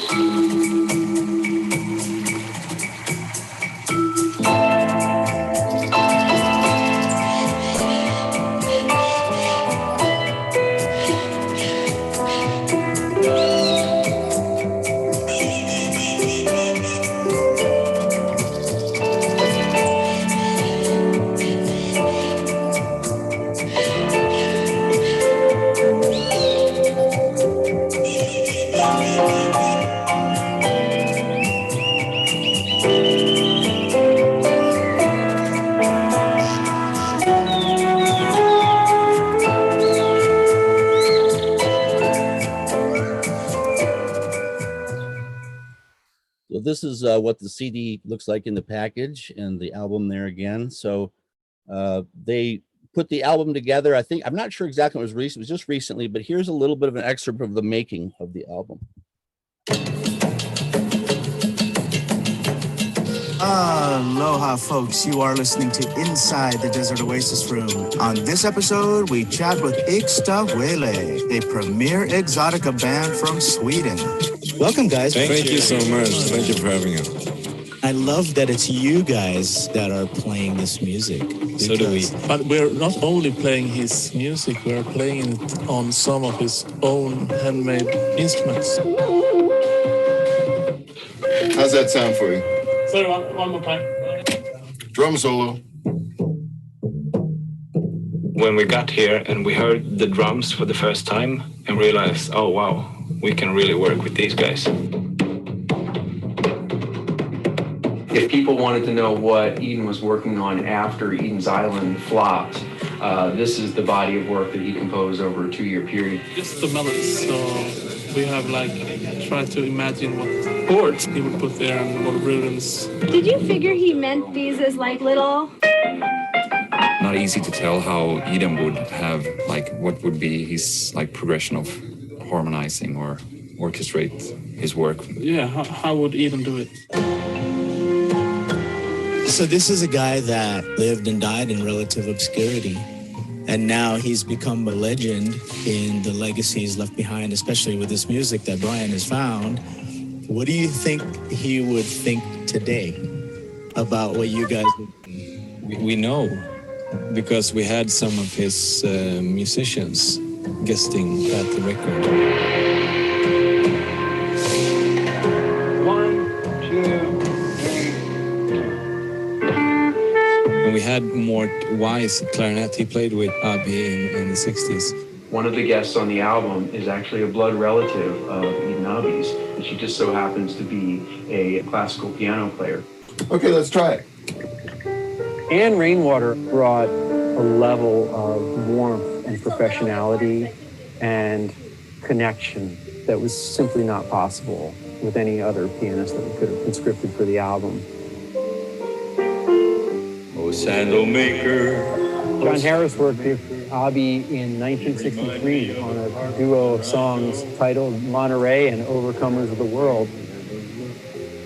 So this is what the CD looks like in the package, and the album there again. So they put the album together. I think, I'm not sure exactly when it was released. It was just recently, but here's a little bit of an excerpt of the making of the album.
Aloha, folks. You are listening to Inside the Desert Oasis Room. On this episode, we chat with Ixta Wele, a premier exotica band from Sweden. Welcome, guys.
Thank you so much. Thank you for having us.
I love that it's you guys that are playing this music.
So do we.
But we're not only playing his music, we're playing it on some of his own handmade instruments.
How's that sound for you?
Sorry, one more time.
Drum solo.
When we got here and we heard the drums for the first time and realized, oh wow, we can really work with these guys.
If people wanted to know what Eden was working on after Eden's Island flopped, this is the body of work that he composed over a 2-year period.
Just the melodies. So we have tried to imagine what chords he would put there and what rhythms.
Did you figure he meant these as little?
Not easy to tell how Eden would have, what would be his progression of harmonizing or orchestrate his work.
Yeah, how would Eden do it?
So this is a guy that lived and died in relative obscurity. And now he's become a legend in the legacy he's left behind, especially with this music that Brian has found. What do you think he would think today about what you guys did?
We know because we had some of his musicians guesting at the record.
1, 2, 3.
And we had Mort Wise clarinet. He played with Abi in the 60s.
One of the guests on the album is actually a blood relative of Eden Abi's, and she just so happens to be a classical piano player.
Okay, let's try it.
Anne Rainwater brought a level of warmth and professionality and connection that was simply not possible with any other pianist that we could have conscripted for the album.
Oh, sandal maker.
John Harris worked with Abi in 1963 on a duo of songs titled Monterey and Overcomers of the World.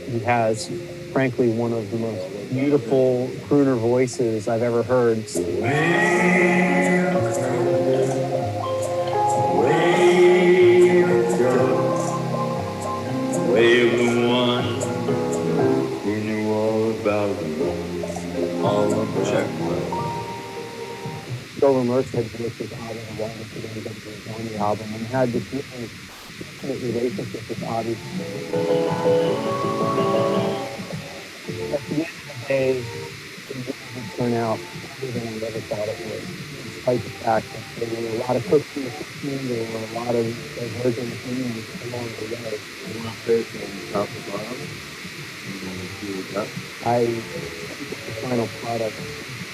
He has, frankly, one of the most beautiful crooner voices I've ever heard.
Wave the one who knew all about it, all about
Golden Mertz had worked with Abi and wanted for them to get on the album and had this really intimate relationship with Abi. At the end of the day, it didn't turn out better than I ever thought it would. Despite the fact that there were a lot of cooks in the kitchen, there were a lot of divergent opinions along the way. I think the final product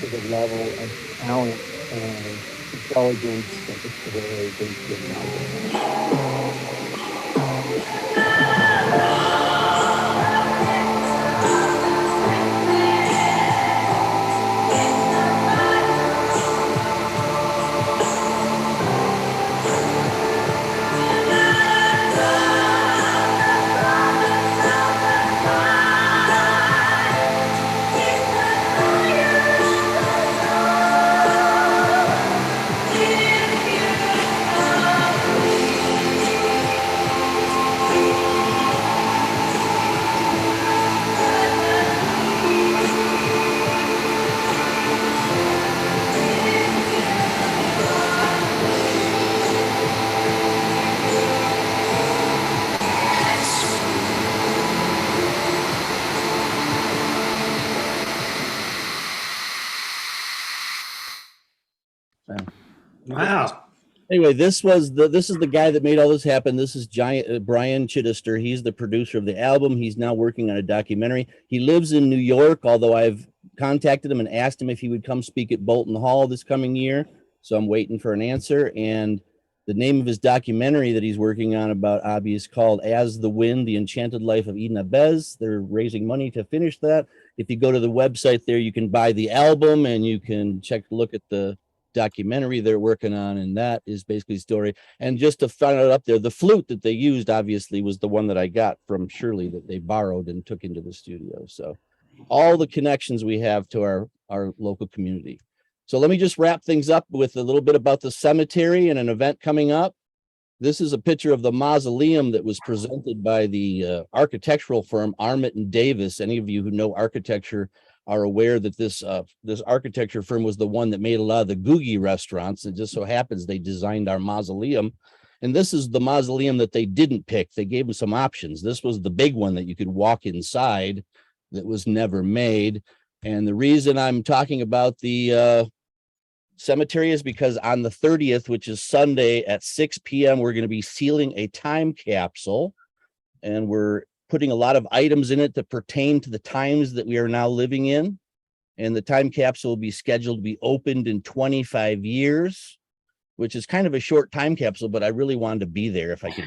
to the level of talent and intelligence that it's very big
Wow.
Anyway, this is the guy that made all this happen. This is Brian Chittister. He's the producer of the album. He's now working on a documentary. He lives in New York, although I've contacted him and asked him if he would come speak at Bolton Hall this coming year. So I'm waiting for an answer. And the name of his documentary that he's working on about Abi is called As the Wind, The Enchanted Life of Eden Abez. They're raising money to finish that. If you go to the website there, you can buy the album and you can look at the documentary they're working on, and that is basically the story. And just to find out up there, the flute that they used obviously was the one that I got from Shirley that they borrowed and took into the studio. So all the connections we have to our local community. So let me just wrap things up with a little bit about the cemetery and an event coming up. This is a picture of the mausoleum that was presented by the architectural firm Armit and Davis. Any of you who know architecture are aware that this architecture firm was the one that made a lot of the Googie restaurants. It just so happens they designed our mausoleum. And this is the mausoleum that they didn't pick. They gave them some options. This was the big one that you could walk inside that was never made. And the reason I'm talking about the cemetery is because on the 30th, which is Sunday at 6 p.m., we're going to be sealing a time capsule. And we're putting a lot of items in it that pertain to the times that we are now living in. And the time capsule will be scheduled to be opened in 25 years, which is kind of a short time capsule, but I really wanted to be there if I could.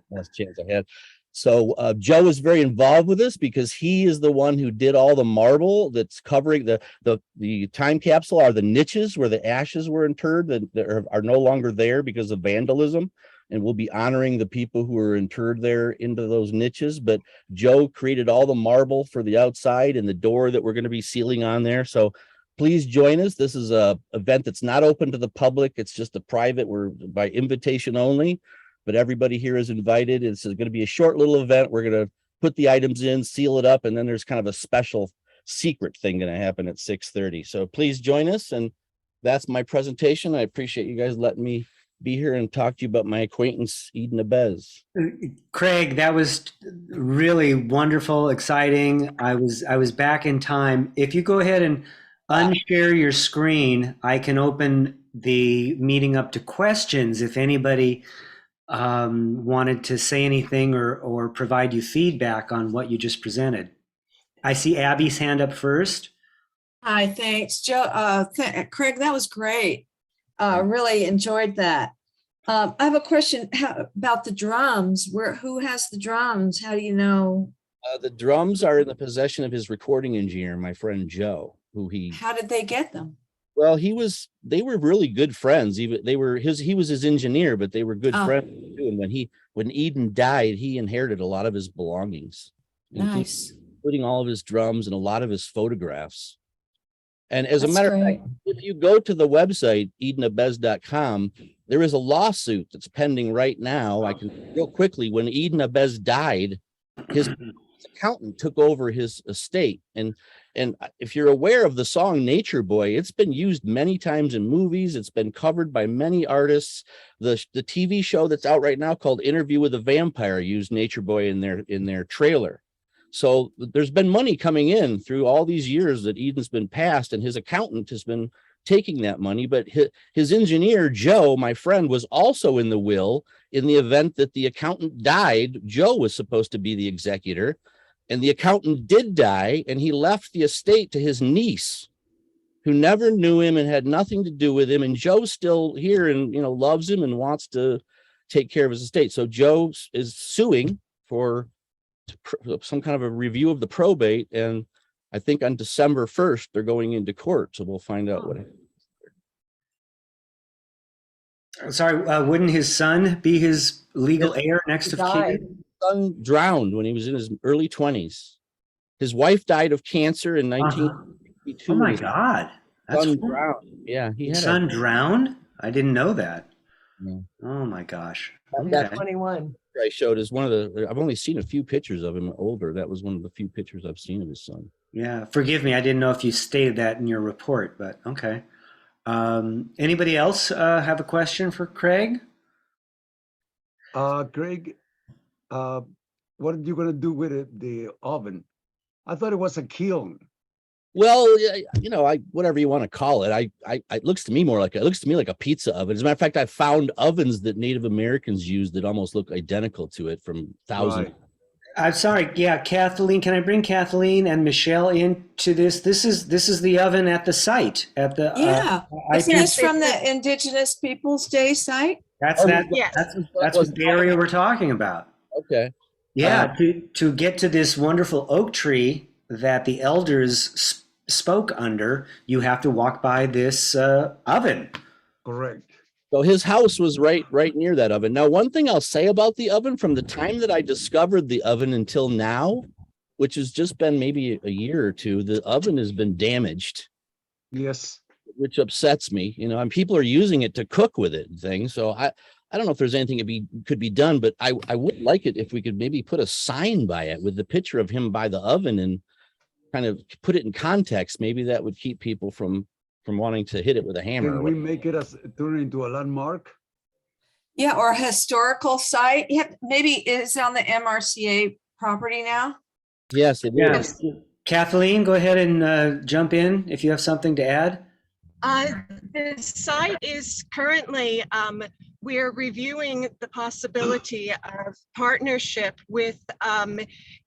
Last chance I had. So Joe is very involved with this because he is the one who did all the marble that's covering the time capsule. Are the niches where the ashes were interred that are no longer there because of vandalism. And we'll be honoring the people who are interred there into those niches. But Joe created all the marble for the outside and the door that we're going to be sealing on there. So please join us. This is a event that's not open to the public. It's just a private, we're by invitation only, but everybody here is invited. It's going to be a short little event. We're going to put the items in, seal it up, and then there's kind of a special secret thing going to happen at 6:30. So please join us. And that's my presentation. I appreciate you guys letting me be here and talk to you about my acquaintance, Eden Abez.
Craig, that was really wonderful, exciting. I was back in time. If you go ahead and unshare your screen, I can open the meeting up to questions if anybody wanted to say anything or provide you feedback on what you just presented. I see Abby's hand up first.
Hi, thanks, Joe. Craig, that was great. Really enjoyed that. I have a question about the drums. Who has the drums? How do you know?
The drums are in the possession of his recording engineer, my friend Joe,
How did they get them?
Well, they were really good friends. Even he was his engineer, but they were good friends too. And when Eden died, he inherited a lot of his belongings,
Nice.
including all of his drums and a lot of his photographs. And as a matter of fact, if you go to the website, edenabez.com, there is a lawsuit that's pending right now. I can real quickly, when Eden Abez died, his accountant took over his estate. And if you're aware of the song Nature Boy, it's been used many times in movies. It's been covered by many artists. The TV show that's out right now called Interview with a Vampire used Nature Boy in their trailer. So there's been money coming in through all these years that Eden's been passed, and his accountant has been taking that money. But his engineer, Joe, my friend, was also in the will in the event that the accountant died. Joe was supposed to be the executor, and the accountant did die, and he left the estate to his niece, who never knew him and had nothing to do with him. And Joe's still here and, loves him and wants to take care of his estate. So Joe is suing for some kind of a review of the probate, and I think on December 1st they're going into court, so we'll find out what happens.
Sorry, wouldn't his son be his legal heir next of kin?
His son drowned when he was in his early 20s. His wife died of cancer in 1962.
Oh my God, that's
drowned. Yeah,
his son drowned. I didn't know that.
No.
Oh my gosh.
That's 21.
I showed is one of the. I've only seen a few pictures of him older. That was one of the few pictures I've seen of his son.
Yeah, forgive me. I didn't know if you stated that in your report, but okay. Anybody else have a question for Craig?
Craig, what are you gonna do with the oven? I thought it was a kiln.
Well, you know, whatever you want to call it, it looks to me like a pizza oven. As a matter of fact, I found ovens that Native Americans used that almost look identical to it from thousands.
Right.
I'm sorry. Yeah, Kathleen, can I bring Kathleen and Michelle into this? This is the oven at the site at the
Yeah. Isn't
IP.
this from the Indigenous Peoples Day site?
That's that's what the area we're talking about.
Okay.
Yeah, to get to this wonderful oak tree that the elders spoke under, you have to walk by this oven.
Correct.
So his house was right near that oven. Now, one thing I'll say about the oven, from the time that I discovered the oven until now, which has just been maybe a year or two, the oven has been damaged.
Yes.
Which upsets me, you know, and people are using it to cook with it and things. So I don't know if there's anything could be done, but I would like it if we could maybe put a sign by it with the picture of him by the oven and kind of put it in context. Maybe that would keep people from wanting to hit it with a hammer.
Can we make it turn into a landmark?
Yeah, or a historical site. Yeah, maybe it's on the MRCA property now.
Yes, it is.
Kathleen, go ahead and jump in if you have something to add.
The site is currently, we're reviewing the possibility of partnership with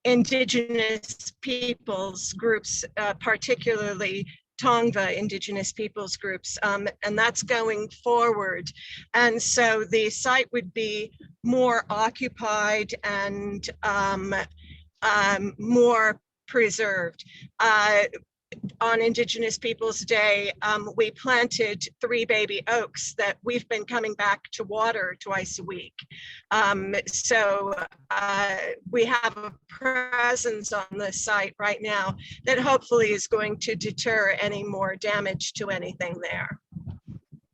Indigenous peoples groups, particularly Tongva Indigenous peoples groups, and that's going forward. And so the site would be more occupied and more preserved. On Indigenous Peoples Day, we planted 3 baby oaks that we've been coming back to water twice a week. So we have a presence on the site right now that hopefully is going to deter any more damage to anything there.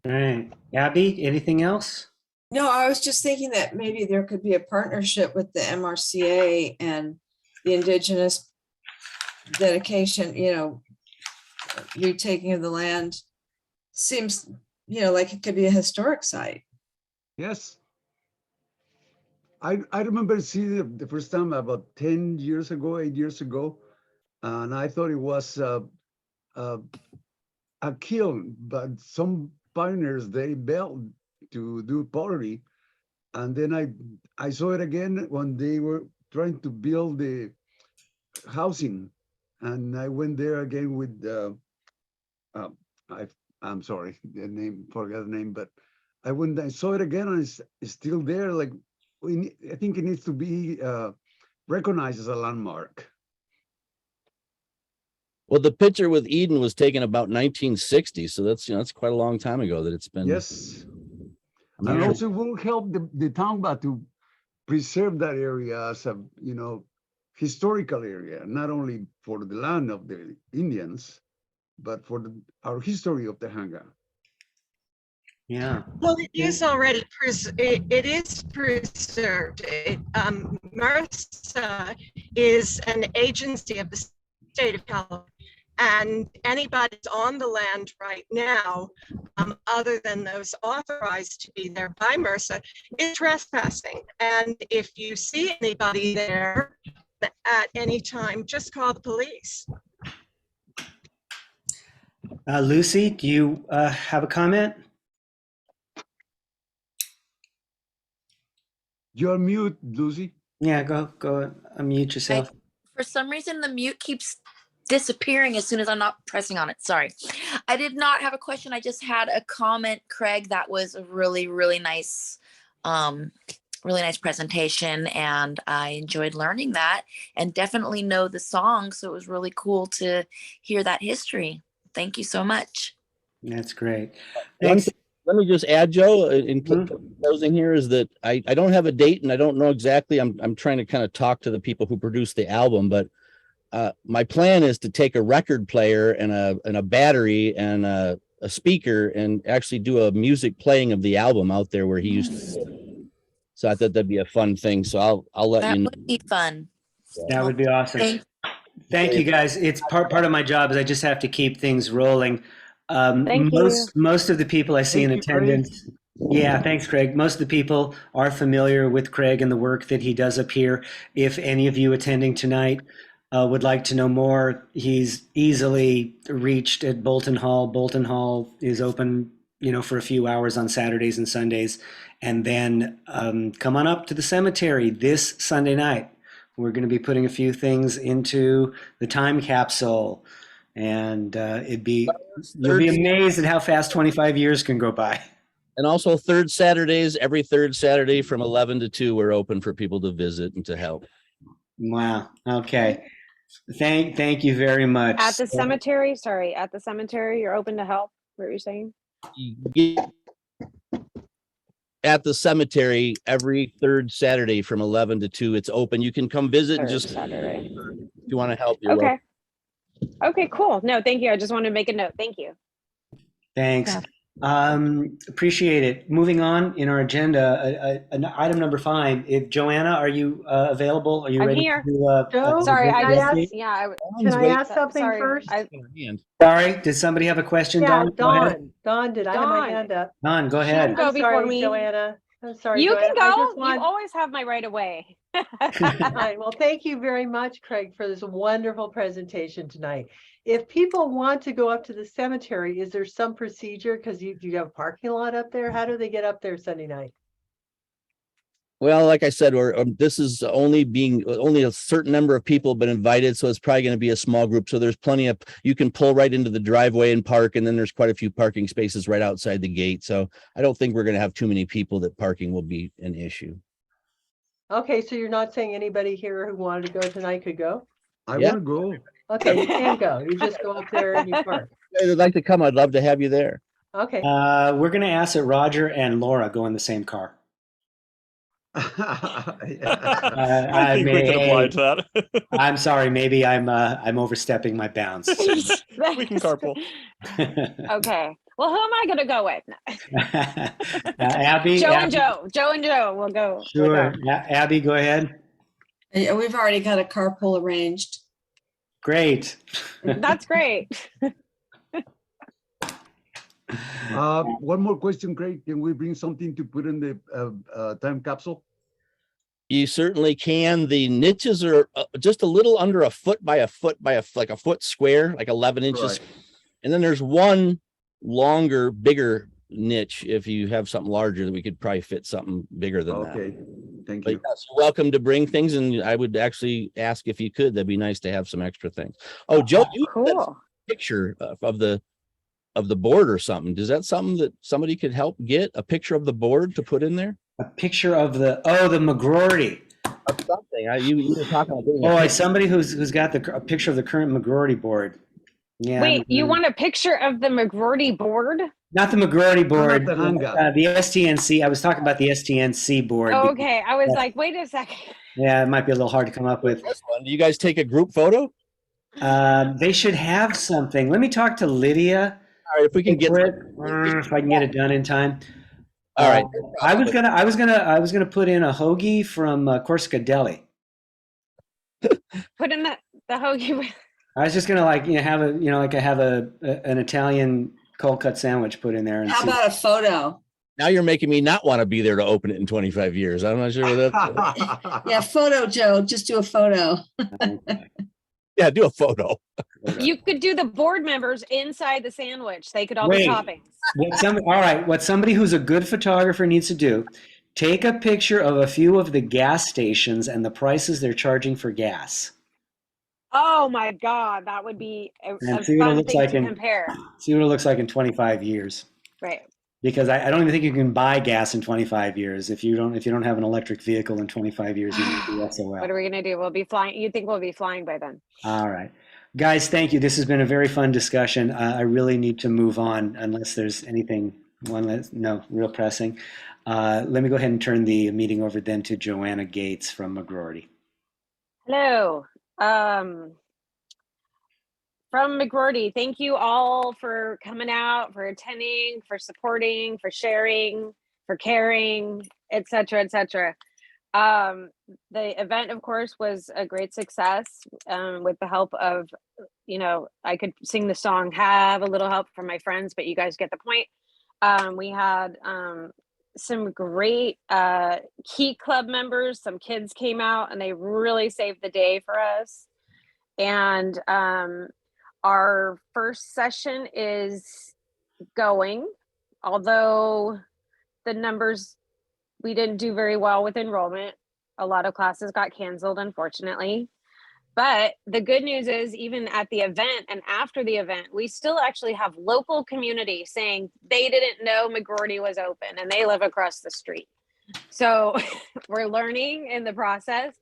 All right. Abby, anything else?
No, I was just thinking that maybe there could be a partnership with the MRCA and the Indigenous dedication, you know, retaking of the land. Seems, you know, like it could be a historic site.
Yes. I remember seeing it the first time about 10 years ago, 8 years ago, and I thought it was a kiln, but some pioneers, they built to do pottery. And then I saw it again when they were trying to build the housing. And I went there again with, I'm sorry, forgot the name, but I saw it again and it's still there. Like, I think it needs to be recognized as a landmark.
Well, the picture with Eden was taken about 1960, so that's, you know, that's quite a long time ago that it's been.
Yes, and also will help the Tongva to preserve that area as a, you know, historical area, not only for the land of the Indians, but for our history of the Hanga.
Yeah.
Well, it is already it is preserved. MRSA is an agency of the state of California, and anybody on the land right now, other than those authorized to be there by MRSA, is trespassing. And if you see anybody there at any time, just call the police.
Lucy, do you have a comment?
You're mute, Lucy.
Yeah, go unmute yourself.
For some reason, the mute keeps disappearing as soon as I'm not pressing on it. Sorry. I did not have a question. I just had a comment, Craig. That was a really, really nice presentation. And I enjoyed learning that and definitely know the song. So it was really cool to hear that history. Thank you so much.
That's great. Thanks.
Let me just add, Joe, in closing here, is that I don't have a date and I don't know exactly. I'm trying to kind of talk to the people who produced the album, but my plan is to take a record player and a battery and a speaker and actually do a music playing of the album out there where he used to live. So I thought that'd be a fun thing. So I'll let you know.
That would be fun.
That would be awesome. Thank you, guys. It's part of my job is I just have to keep things rolling. Most of the people I see in attendance. Yeah, thanks, Craig. Most of the people are familiar with Craig and the work that he does up here. If any of you attending tonight would like to know more, he's easily reached at Bolton Hall. Bolton Hall is open, for a few hours on Saturdays and Sundays. And then come on up to the cemetery this Sunday night. We're going to be putting a few things into the time capsule. And you'll be amazed at how fast 25 years can go by.
And also third Saturdays, every third Saturday from 11 to 2, we're open for people to visit and to help.
Wow. Okay. Thank you very much.
At the cemetery, you're open to help. What are you saying?
At the cemetery every third Saturday from 11 to 2, it's open. You can come visit and just
Saturday.
If you want to help. You're
Okay. Okay, cool. No, thank you. I just wanted to make a note. Thank you.
Thanks. Appreciate it. Moving on in our agenda, item number 5. If Joanna, are you available? Are you
I'm
ready?
here.
Joe,
Sorry,
can I ask something
sorry,
first?
Sorry, did somebody have a question?
Yeah,
Don, go ahead.
Don, did I have my hand up?
Don, go ahead.
Go
I'm
before
sorry,
me.
Joanna. I'm sorry,
You
Joanna.
can
I
go.
just want-
You always have my right of way.
Fine. Well, thank you very much, Craig, for this wonderful presentation tonight. If people want to go up to the cemetery, is there some procedure? Because you have a parking lot up there. How do they get up there Sunday night?
Well, like I said, this is only a certain number of people have been invited, so it's probably going to be a small group. So there's plenty of, you can pull right into the driveway and park, and then there's quite a few parking spaces right outside the gate. So I don't think we're going to have too many people that parking will be an issue.
Okay, so you're not saying anybody here who wanted to go tonight could go?
I want to go.
Okay, you can go. You just go up there and you park.
If you'd like to come, I'd love to have you there.
Okay.
We're going to ask that Roger and Laura go in the same car.
I think we can oblige that.
I'm sorry, maybe I'm overstepping my bounds.
We can carpool.
Okay. Well, who am I going to go with?
Abby.
Joe
Abby,
and Joe. Joe and Joe. We'll go.
Sure. Abby, go ahead.
Yeah, we've already got a carpool arranged.
Great.
That's great.
One more question, Craig. Can we bring something to put in the time capsule?
You certainly can. The niches are just a little under a foot by a foot like a foot square, like 11 inches.
Right.
And then there's one longer, bigger niche. If you have something larger, that we could probably fit something bigger than that.
Okay, thank
But
you.
yes, you're welcome to bring things, and I would actually ask if you could. That'd be nice to have some extra things. Oh, Joe, you have a picture of the board or something. Is that something that somebody could help get a picture of the board to put in there?
A picture of the McGroarty.
Something. You were talking about doing
Boy, somebody who's got a picture of the current McGroarty board. Yeah.
Wait, you want a picture of the McGroarty board?
Not the McGroarty board.
the Hanga.
The STNC. I was talking about the STNC board.
Okay, I was like, wait a second.
Yeah, it might be a little hard to come up with.
This one. Do you guys take a group photo?
They should have something. Let me talk to Lydia.
All right, if we can get
if I can get it done in time.
All right.
I was gonna put in a hoagie from Corsica Deli.
Put in the hoagie.
I was just gonna have an Italian cold cut sandwich put in there. And
How about a photo?
Now you're making me not want to be there to open it in 25 years. I'm not sure what that.
Yeah, photo, Joe. Just do a photo.
Yeah, do a photo.
You could do the board members inside the sandwich. They could all be toppings.
What somebody who's a good photographer needs to do, take a picture of a few of the gas stations and the prices they're charging for gas.
Oh my God, that would be a
See what it
fun
looks
thing
like
to compare.
See what it looks like in 25 years.
Right.
Because I don't even think you can buy gas in 25 years. If you don't have an electric vehicle in 25 years, you need to do SOL.
What are we gonna do? We'll be flying. You think we'll be flying by then?
All right. Guys, thank you. This has been a very fun discussion. I really need to move on unless there's anything real pressing. Let me go ahead and turn the meeting over then to Joanna Gates from McGroarty.
Hello. From McGroarty, thank you all for coming out, for attending, for supporting, for sharing, for caring, etc., etc. The event, of course, was a great success with the help of, I could sing the song, have a little help from my friends, but you guys get the point. We had some great Key Club members. Some kids came out and they really saved the day for us. And our first session is going, although the numbers, we didn't do very well with enrollment. A lot of classes got canceled, unfortunately. But the good news is, even at the event and after the event, we still actually have local community saying they didn't know McGroarty was open and they live across the street. So we're learning in the process,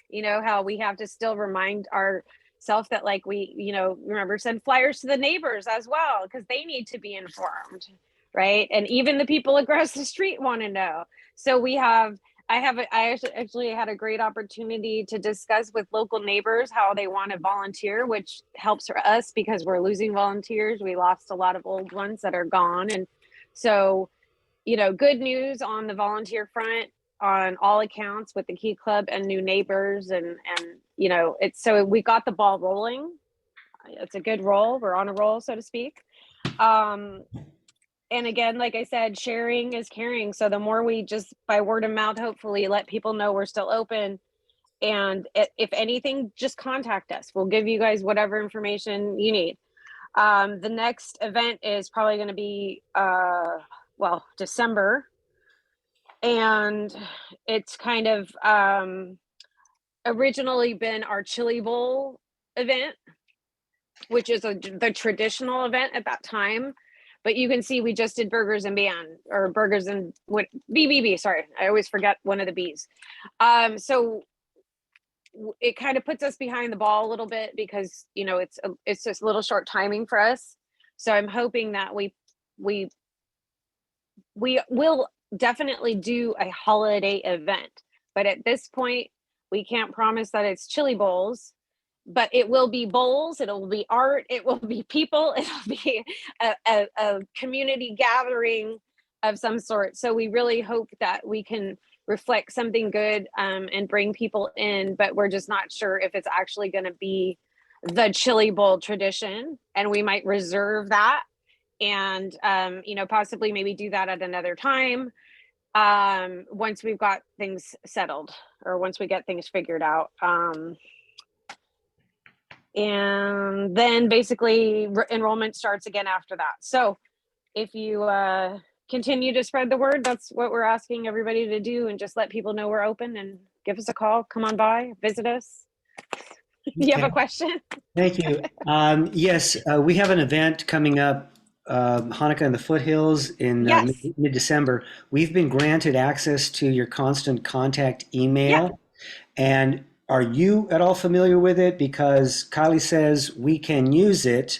you know, how we have to still remind ourselves that, like, we, you know, remember, send flyers to the neighbors as well, because they need to be informed, right? And even the people across the street want to know. So I actually had a great opportunity to discuss with local neighbors how they want to volunteer, which helps for us because we're losing volunteers. We lost a lot of old ones that are gone. And so, you know, good news on the volunteer front on all accounts with the Key Club and new neighbors. And you know, so we got the ball rolling. It's a good roll. We're on a roll, so to speak. And again, like I said, sharing is caring. So the more we just by word of mouth, hopefully let people know we're still open. And if anything, just contact us. We'll give you guys whatever information you need. The next event is probably going to be, December. And it's kind of originally been our Chili Bowl event, which is the traditional event at that time. But you can see we just did Burgers and Beyond, or Burgers and what BBB. Sorry, I always forget one of the B's. So it kind of puts us behind the ball a little bit because, you know, it's just a little short timing for us. So I'm hoping that we will definitely do a holiday event. But at this point, we can't promise that it's chili bowls. But it will be bowls, it'll be art, it will be people, it'll be a community gathering of some sort. So we really hope that we can reflect something good and bring people in, but we're just not sure if it's actually going to be the chili bowl tradition. And we might reserve that and, you know, possibly maybe do that at another time once we've got things settled or once we get things figured out. And then basically enrollment starts again after that. So if you continue to spread the word, that's what we're asking everybody to do, and just let people know we're open and give us a call. Come on by, visit us. You have a question?
Thank you. Yes, we have an event coming up, Hanukkah in the Foothills in mid-December. We've been granted access to your constant contact email. And are you at all familiar with it? Because Kylie says we can use it.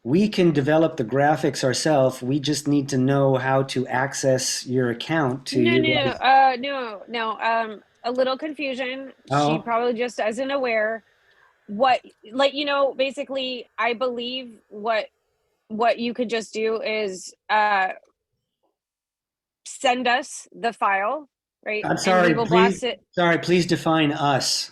We can develop the graphics ourselves. We just need to know how to access your account to
No. A little confusion. She probably just isn't aware. What, like, you know, basically, I believe what you could just do is send us the file, right?
I'm sorry,
and we will blast it.
Sorry, please define us.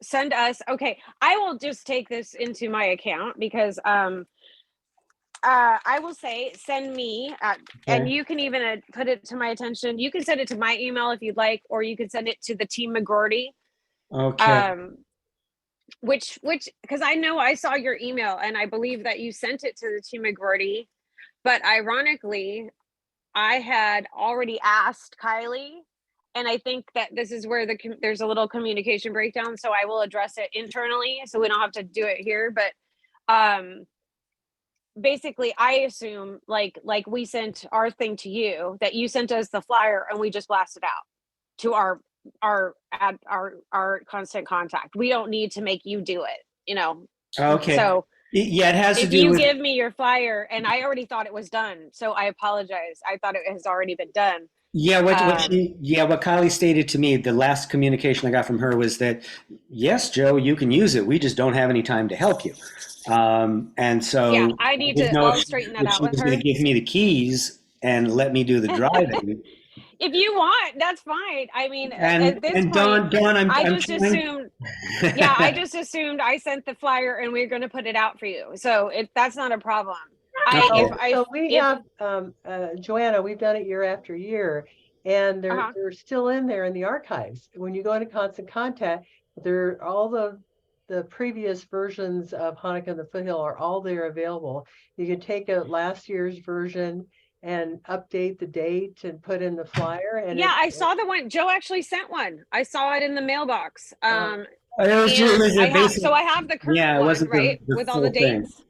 Send us. Okay, I will just take this into my account because I will say send me and you can even put it to my attention. You can send it to my email if you'd like, or you can send it to the Team McGroarty.
Okay.
Which because I know I saw your email and I believe that you sent it to the Team McGroarty, but ironically, I had already asked Kylie. And I think that this is where there's a little communication breakdown. So I will address it internally so we don't have to do it here. But basically, I assume like we sent our thing to you, that you sent us the flyer and we just blasted out to our constant contact. We don't need to make you do it, you know.
Okay.
So
yeah, it has to do
with.
with.
If you give me your flyer, and I already thought it was done, so I apologize. I thought it has already been done.
Yeah, what Kylie stated to me, the last communication I got from her was that, yes, Joe, you can use it. We just don't have any time to help you. And so
I need to. I'll straighten that out with her.
She was going to give me the keys and let me do the driving.
If you want, that's fine. I mean,
at this point, Dawn,
I just assumed. Yeah, I just assumed I sent the flyer and we're going to put it out for you. So that's not a problem.
We have Joanna. We've done it year after year, and they're still in there in the archives. When you go into Constant Contact, there all the the previous versions of Hanukkah in the Foothill are all there available. You can take a last year's version and update the date and put in the flyer. And
yeah, I saw the one. Joe actually sent one. I saw it in the mailbox.
It was
And
just
I have,
basic-
so I have the current
yeah, it
one,
wasn't
right,
the
with all the
full thing.
dates.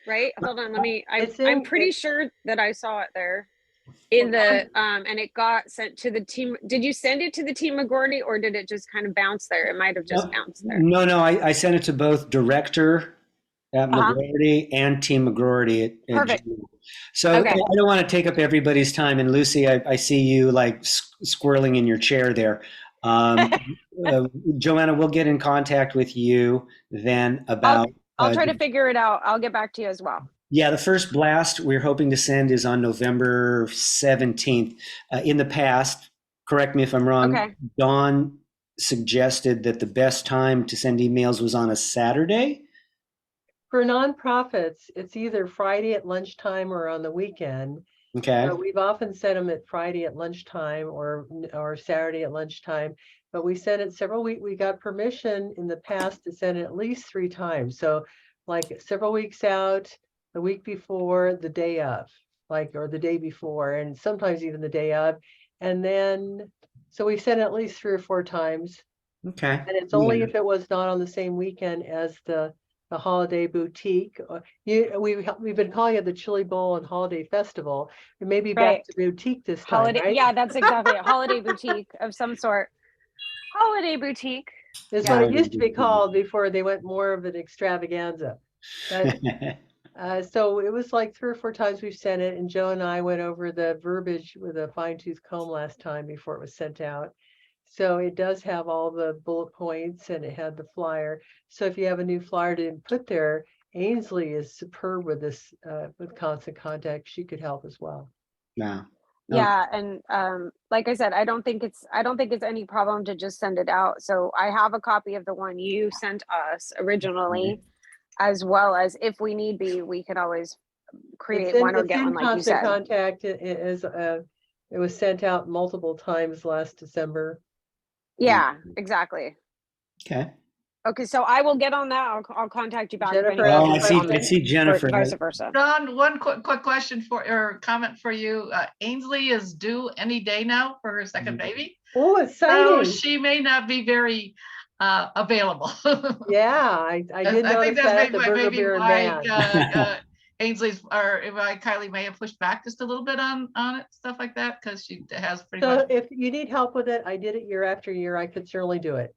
Right, hold on. Let me.
It's
I'm
in-
pretty sure that I saw it there in the and it got sent to the team. Did you send it to the team McGordy, or did it just kind of bounce there? It might have just bounced there.
No, I sent it to both director at McGroarty and Team McGroarty at
Perfect.
GE. So
Okay.
I don't want to take up everybody's time. And Lucy, I see you like squirreling in your chair there. Joanna, we'll get in contact with you then about.
I'll try to figure it out. I'll get back to you as well.
Yeah, the first blast we're hoping to send is on November 17th. In the past, correct me if I'm wrong,
Okay.
Dawn suggested that the best time to send emails was on a Saturday.
For nonprofits, it's either Friday at lunchtime or on the weekend.
Okay.
We've often sent them at Friday at lunchtime or Saturday at lunchtime, but we sent it several weeks. We got permission in the past to send it at least 3 times. So like several weeks out, the week before, the day of, or the day before, and sometimes even the day of. And then, so we sent it at least 3 or 4 times.
Okay.
And it's only if it was not on the same weekend as the holiday boutique. We've been calling it the Chili Bowl and Holiday Festival. It may be back to boutique this time,
Holiday,
right?
yeah, that's exactly it. Holiday boutique of some sort. Holiday boutique.
That's what it used to be called before they went more of an extravaganza. But, so it was like 3 or 4 times we've sent it, and Joe and I went over the verbiage with a fine-tooth comb last time before it was sent out. So it does have all the bullet points, and it had the flyer. So if you have a new flyer to put there, Ainsley is superb with this, with Constant Contact. She could help as well.
Yeah.
Yeah, and like I said, I don't think it's any problem to just send it out. So I have a copy of the one you sent us originally, as well as if we need be, we could always create one or get one, like you said.
Constant Contact is it was sent out multiple times last December.
Yeah, exactly.
Okay.
Okay, so I will get on that. I'll contact you back. if
Jennifer,
anything
I
is on
see
it,
Jennifer.
or vice versa.
Don, one quick question or comment for you. Ainsley is due any day now for her second baby.
Oh, exciting.
So she may not be very available.
Yeah, I did
I think
notice that
that's
at the
maybe
Burger Beer and
why
Band.
Ainsley's or why Kylie may have pushed back just a little bit on it, stuff like that, because she has pretty
So
much.
if you need help with it, I did it year after year. I could certainly do it.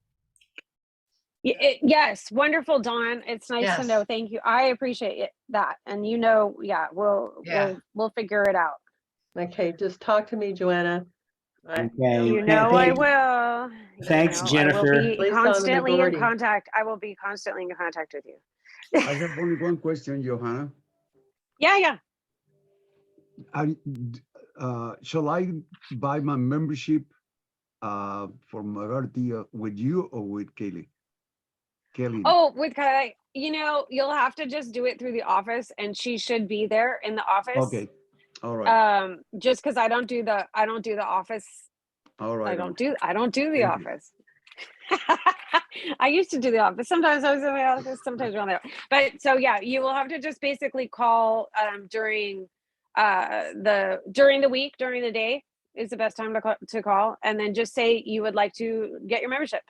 Yes, wonderful, Dawn. It's nice to
Yes.
know. Thank you. I appreciate it, that. And yeah, we'll figure it out.
Okay, just talk to me, Joanna.
Okay.
You know I will.
Thanks, Jennifer.
I will be
Please on the
constantly in
majority.
contact. I will be constantly in contact with you.
I have only one question, Johanna.
Yeah.
Shall I buy my membership for McGarty with you or with Kelly?
Oh, with Kylie, you'll have to just do it through the office, and she should be there in the office.
Okay. All right.
Just because I don't do the office.
All right.
I don't do the
Thank
office. I used to do the office. Sometimes I was in the office, sometimes around there. But so yeah, you will have to just basically call during the week, during the day is the best time to call, and then just say you would like to get your membership.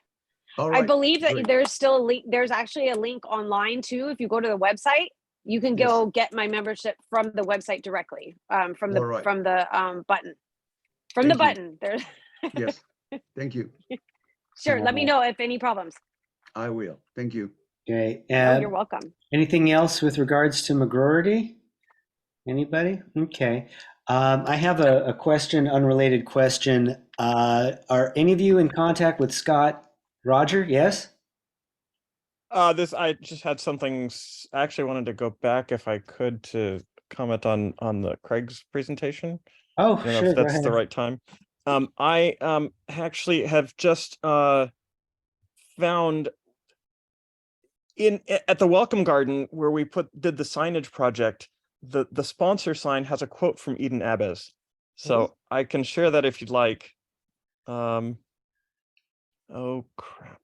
All right.
I believe that
Great.
there's still a link. There's actually a link online too. If you go to the website, you can go get my membership from the website directly. From the button. From the button. There's.
Yes. Thank you.
Sure. Let me know if any problems.
I will. Thank you.
Okay.
You're welcome.
Anything else with regards to McGroarty? Anybody? Okay. I have a question, unrelated question. Are any of you in contact with Scott Roger? Yes.
I just had something. I actually wanted to go back, if I could, to comment on the Craig's presentation.
Oh,
I don't know
sure.
if that's the right time. I actually have just found at the Welcome Garden where we did the signage project, the sponsor sign has a quote from Eden Abes. So I can share that if you'd like. Oh crap.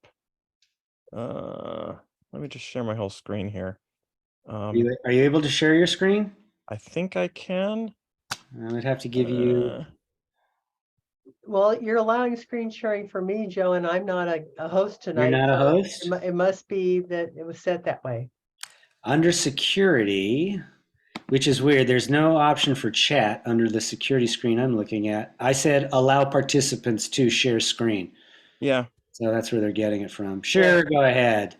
Let me just share my whole screen here.
Are you able to share your screen?
I think I can.
I would have to give you.
Well, you're allowing screen sharing for me, Joe, and I'm not a host tonight.
You're not a
so
host?
It must be that it was set that way.
Under security, which is weird, there's no option for chat under the security screen I'm looking at. I said allow participants to share screen.
Yeah.
So that's where they're getting it from. Sure, go ahead.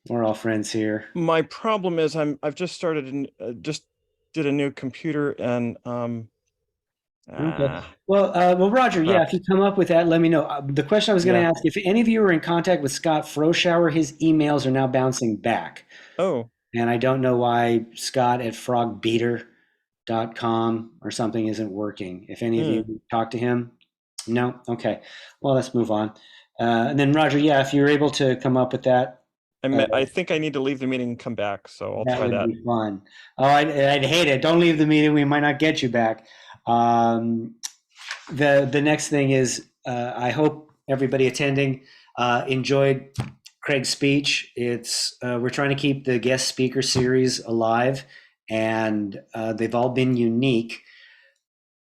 We're all friends here.
My problem is I've just started just did a new computer and
Okay. Well, Roger, yeah, if you come up with that, let me know. The question I was going to ask, if any of you are in contact with Scott Froschauer, his emails are now bouncing back.
Oh.
And I don't know why Scott at frogbeater.com or something isn't working. If any of you talk to him, no? Okay. Well, let's move on. And then Roger, yeah, if you're able to come up with that.
I think I need to leave the meeting and come back, so I'll try that.
That would be fun. Oh, I'd hate it. Don't leave the meeting. We might not get you back. The next thing is I hope everybody attending enjoyed Craig's speech. We're trying to keep the guest speaker series alive, and they've all been unique.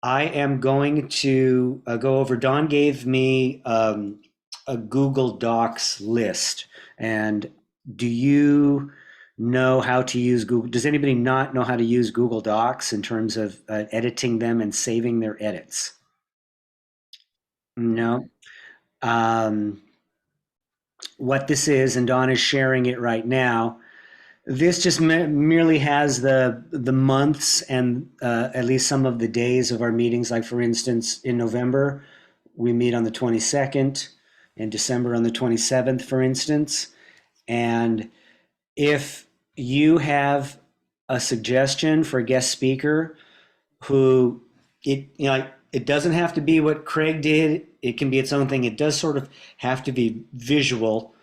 I am going to go over. Don gave me a Google Docs list, and do you know how to use Google? Does anybody not know how to use Google Docs in terms of editing them and saving their edits? No. What this is, and Dawn is sharing it right now, this just merely has the months and at least some of the days of our meetings. Like for instance, in November, we meet on the 22nd, in December on the 27th, for instance. And if you have a suggestion for a guest speaker who it doesn't have to be what Craig did. It can be its own thing. It does sort of have to be visual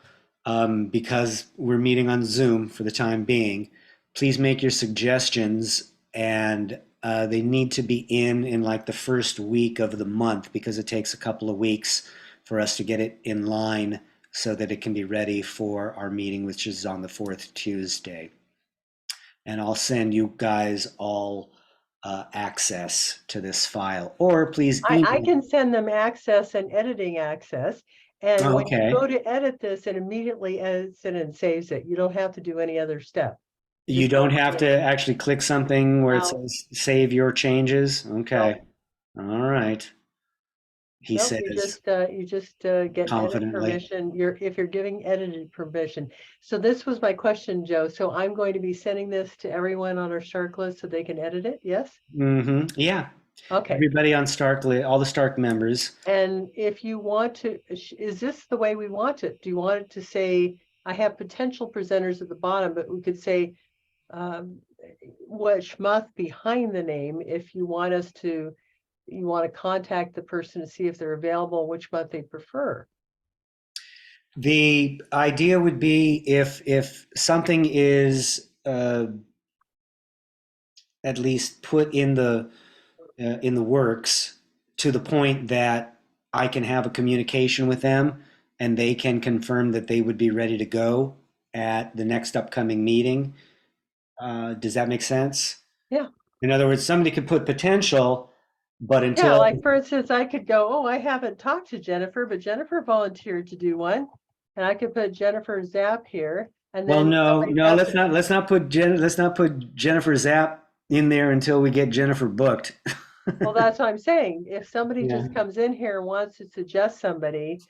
because we're meeting on Zoom for the time being. Please make your suggestions, and they need to be in like the first week of the month, because it takes a couple of weeks for us to get it in line so that it can be ready for our meeting, which is on the 4th Tuesday. And I'll send you guys all access to this file, or please email.
I can send them access and editing access. And when you go to edit this, it immediately edits it and saves it. You don't have to do any other step.
You don't have to actually click something where it says save your changes. Okay. All right. He says
you just get edit permission. If you're giving edited permission. So this was my question, Joe. So I'm going to be sending this to everyone on our STARC list so they can edit it. Yes.
Mm-hmm. Yeah.
Okay.
Everybody on STARC list, all the STARC members.
And if you want to, is this the way we want it? Do you want it to say, I have potential presenters at the bottom, but we could say which month behind the name if you want us to. You want to contact the person to see if they're available, which month they prefer.
The idea would be if something is at least put in the works to the point that I can have a communication with them and they can confirm that they would be ready to go at the next upcoming meeting. Does that make sense?
Yeah.
In other words, somebody could put potential. But until,
like for instance, I could go, oh, I haven't talked to Jennifer, but Jennifer volunteered to do one, and I could put Jennifer Zapp here. And then
no, let's not put Jennifer Zapp in there until we get Jennifer booked.
Well, that's what I'm saying. If somebody just comes in here and wants to suggest somebody,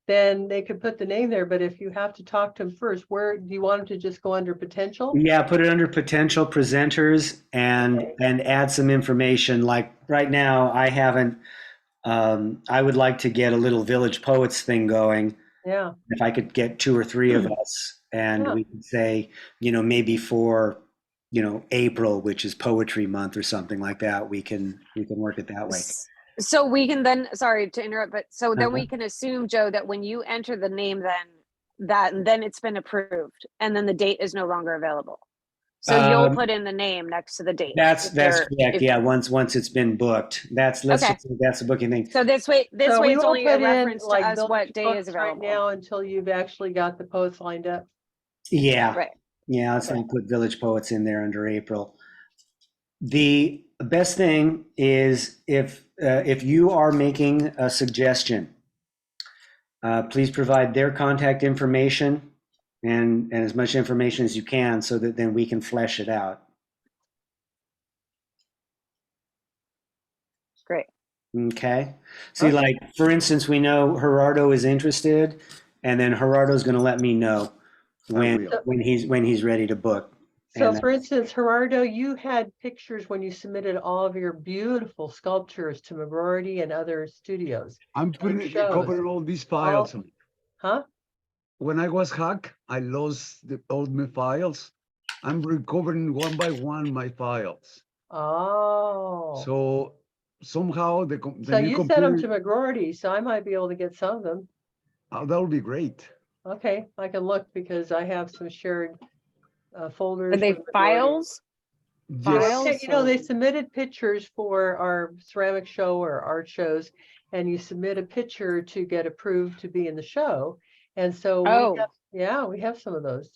then they could put the name there. But if you have to talk to them first, where do you want them to just go under potential?
Yeah, put it under potential presenters and add some information. Like right now, I haven't. I would like to get a little Village Poets thing going.
Yeah.
If I could get 2 or 3 of us, and we could say, maybe for, April, which is Poetry Month or something like that, we can work it that way.
So we can then, sorry to interrupt, but so then we can assume, Joe, that when you enter the name, then it's been approved, and then the date is no longer available. So you'll put in the name next to the date.
That's correct. Yeah, once it's been booked, that's the booking thing.
So this way it's only a reference to us
Village
what day is
Poets right
available
now until you've actually got the posts lined up.
Yeah.
Right.
Yeah, let's not put Village Poets in there under April. The best thing is if you are making a suggestion, please provide their contact information and as much information as you can so that then we can flesh it out.
Great.
Okay. See, like, for instance, we know Gerardo is interested, and then Gerardo's going to let me know when he's ready to book.
So
And
for instance, Gerardo, you had pictures when you submitted all of your beautiful sculptures to McGroarty and other studios.
I'm covering all these files.
Huh?
When I was hacked, I lost all my files. I'm recovering one by one my files.
Oh.
So somehow the
So
new
you sent them to McGroarty, so I might be able to get some of them.
that would be great.
Okay, I can look because I have some shared folders.
Are they
with McGroarty.
files?
Files? You know, they submitted pictures for our ceramic show or art shows, and you submit a picture to get approved to be in the show. And so we have some of those.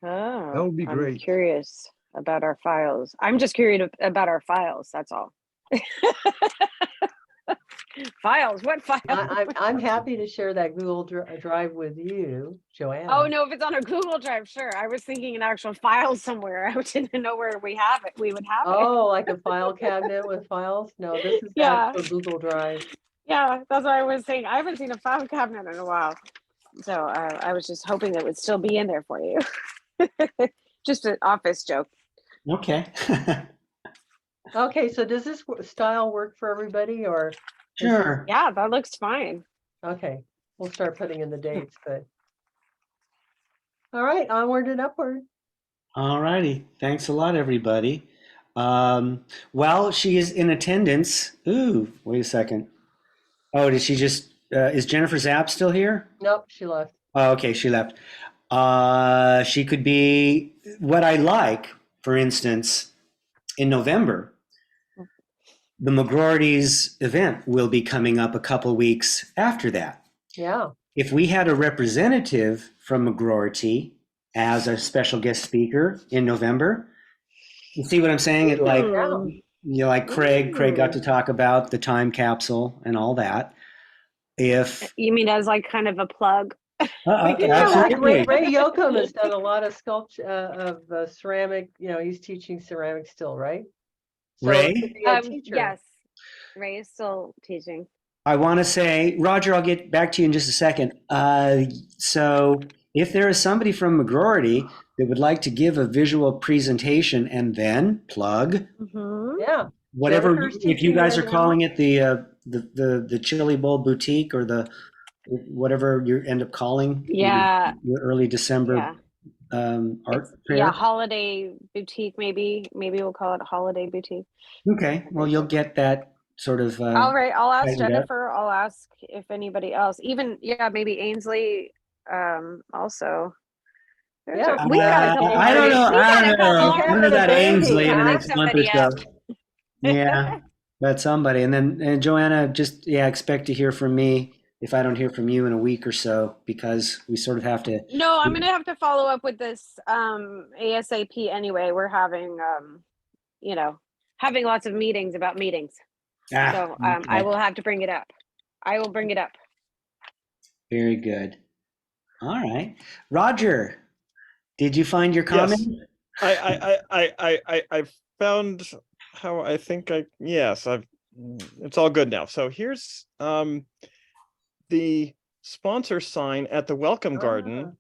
Oh,
that would be
I'm
great.
curious about our files. I'm just curious about our files. That's all. Files? What files?
I'm happy to share that Google Drive with you, Joanna.
Oh no, if it's on a Google Drive, sure. I was thinking an actual file somewhere. I didn't know where we have it. We would have it.
Oh, like a file cabinet with files? No, this is a Google Drive.
Yeah, that's what I was saying. I haven't seen a file cabinet in a while. So I was just hoping it would still be in there for you. Just an office joke.
Okay.
Okay, so does this style work for everybody or?
Sure.
Yeah, that looks fine.
Okay, we'll start putting in the dates, but. All right, onward and upward.
All righty. Thanks a lot, everybody. Well, she is in attendance. Ooh, wait a second. Oh, did she just, is Jennifer Zapp still here?
Nope, she left.
Oh, okay, she left. She could be, what I like, for instance, in November, the McGroarty's event will be coming up a couple weeks after that.
Yeah.
If we had a representative from McGroarty as a special guest speaker in November, you see what I'm saying? It like, like Craig got to talk about the time capsule and all that. If
you mean as like kind of a plug.
Absolutely.
Ray Yoakum has done a lot of sculpture of ceramic. You know, he's teaching ceramic still, right? So
Ray?
Yes, Ray is still teaching.
I want to say, Roger, I'll get back to you in just a second. So if there is somebody from McGroarty that would like to give a visual presentation and then plug,
yeah,
whatever, if you guys are calling it the Chili Bowl Boutique or the whatever you end up calling, your early December art fair.
Yeah, holiday boutique, maybe we'll call it a holiday boutique.
Okay, well, you'll get that sort of.
All right, I'll ask Jennifer. I'll ask if anybody else, even maybe Ainsley, also.
Yeah,
we got a couple.
I don't know. I don't know about Ainsley in the next month or so. Yeah, but somebody, and then Joanna, just expect to hear from me if I don't hear from you in a week or so, because we sort of have to.
No, I'm going to have to follow up with this ASAP anyway. We're having, having lots of meetings about meetings. So
okay.
I will have to bring it up. I will bring it up.
Very good. All right. Roger, did you find your comment?
Yes. I found how I think it's all good now. So here's the sponsor sign at the Welcome Garden,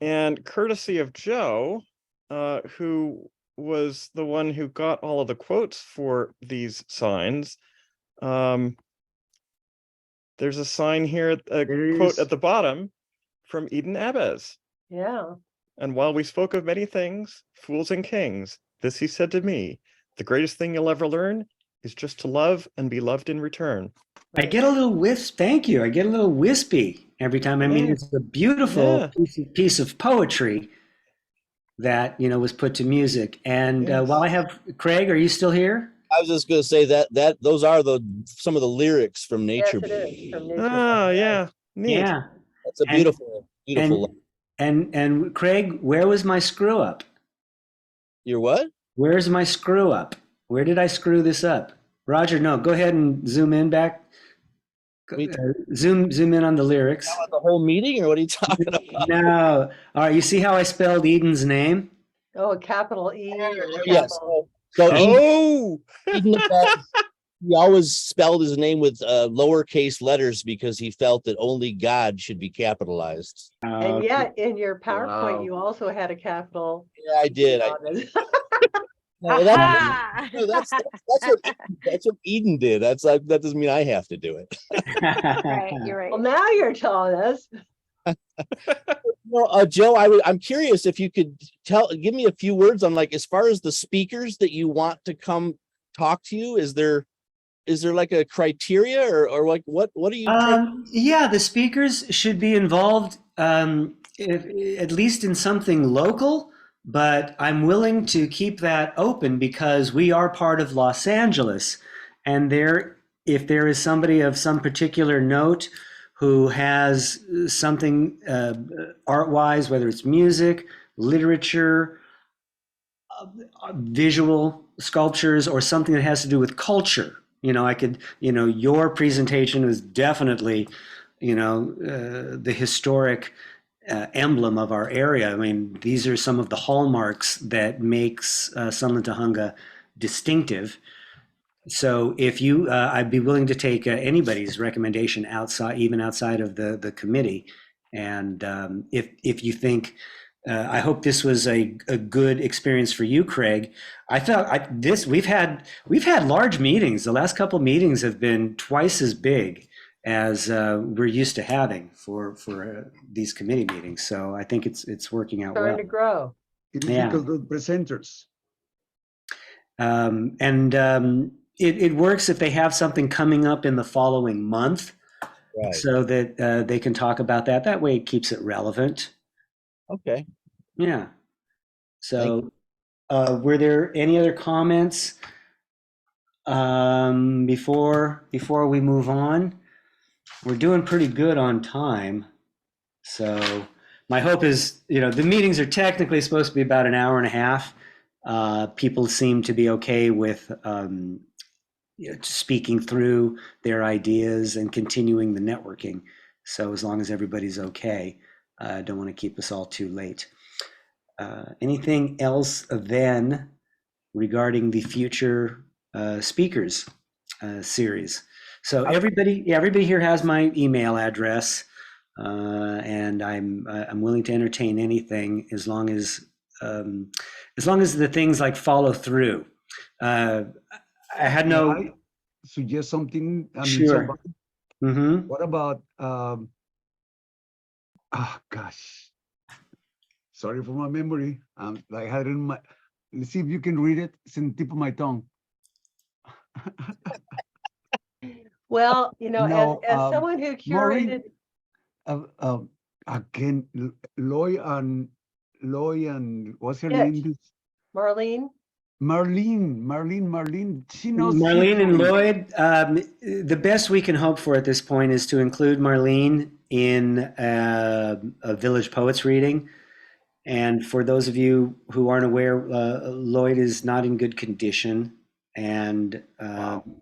and courtesy of Joe, who was the one who got all of the quotes for these signs. There's a sign here, a quote at the bottom from Eden Abez.
Yeah.
And while we spoke of many things, fools and kings, this he said to me, the greatest thing you'll ever learn is just to love and be loved in return.
I get a little wisp. Thank you. I get a little wispy every time. I mean, it's a beautiful piece of poetry that, was put to music. And while I have Craig, are you still here?
I was just going to say that those are some of the lyrics from Nature.
Yes, it is from Nature.
Oh, yeah. Neat.
Yeah.
That's a beautiful.
And Craig, where was my screw up?
Your what?
Where's my screw up? Where did I screw this up? Roger, no, go ahead and zoom in back. Zoom in on the lyrics.
The whole meeting, or what are you talking about?
No. All right, you see how I spelled Eden's name?
Oh, a capital E or a
Yes.
capital.
So
Oh,
Eden, he always spelled his name with lowercase letters because he felt that only God should be capitalized.
And yet in your PowerPoint,
Wow.
you also had a capital.
Yeah, I did. No, that's what Eden did. That's like, that doesn't mean I have to do it.
Right, you're right.
Well, now you're telling us.
Well, Joe, I'm curious if you could give me a few words on, like, as far as the speakers that you want to come talk to you. Is there like a criteria, or like what are you?
Yeah, the speakers should be involved, at least in something local. But I'm willing to keep that open because we are part of Los Angeles, and if there is somebody of some particular note who has something art-wise, whether it's music, literature, visual sculptures, or something that has to do with culture, your presentation was definitely, the historic emblem of our area. I mean, these are some of the hallmarks that makes Sunland-Tujunga distinctive. So if I'd be willing to take anybody's recommendation even outside of the committee. And if you think, I hope this was a good experience for you, Craig. I felt we've had large meetings. The last couple meetings have been twice as big as we're used to having for these committee meetings. So I think it's working out
Starting
well.
to grow.
It is
Yeah.
because of presenters.
It works if they have something coming up in the following month,
Right.
so that they can talk about that. That way it keeps it relevant.
Okay.
Yeah. So were there any other comments before we move on? We're doing pretty good on time. So my hope is, the meetings are technically supposed to be about an hour and a half. People seem to be okay with speaking through their ideas and continuing the networking. So as long as everybody's okay, I don't want to keep us all too late. Anything else then regarding the future speakers series? So everybody here has my email address, and I'm willing to entertain anything as long as the things like follow through. I had no.
I suggest something.
Sure.
What about? Gosh. Sorry for my memory. I had it in my. Let's see if you can read it. It's in the tip of my tongue.
Well,
No,
as someone who curated.
Again, Loy and what's her name?
Marlene.
She knows.
Marlene and Lloyd. The best we can hope for at this point is to include Marlene in a Village Poets reading. And for those of you who aren't aware, Lloyd is not in good condition. And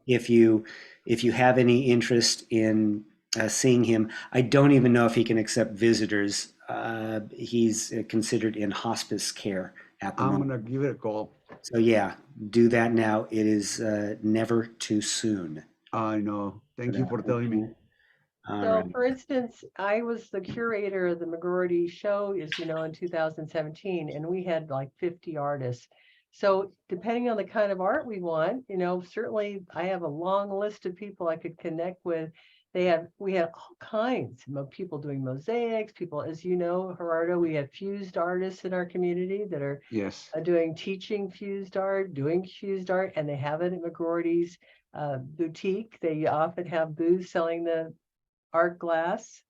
if you have any interest in seeing him, I don't even know if he can accept visitors. He's considered in hospice care at the moment.
I'm gonna give it a call.
So yeah, do that now. It is never too soon.
I know. Thank you for telling me.
So, for instance, I was the curator of the McGroarty show, in 2017, and we had like 50 artists. So, depending on the kind of art we want, certainly I have a long list of people I could connect with. We had all kinds of people doing mosaics, people, as you know, Gerardo, we have fused artists in our community that are doing teaching fused art, and they have it at McGroarty's boutique. They often have booths selling the art glass,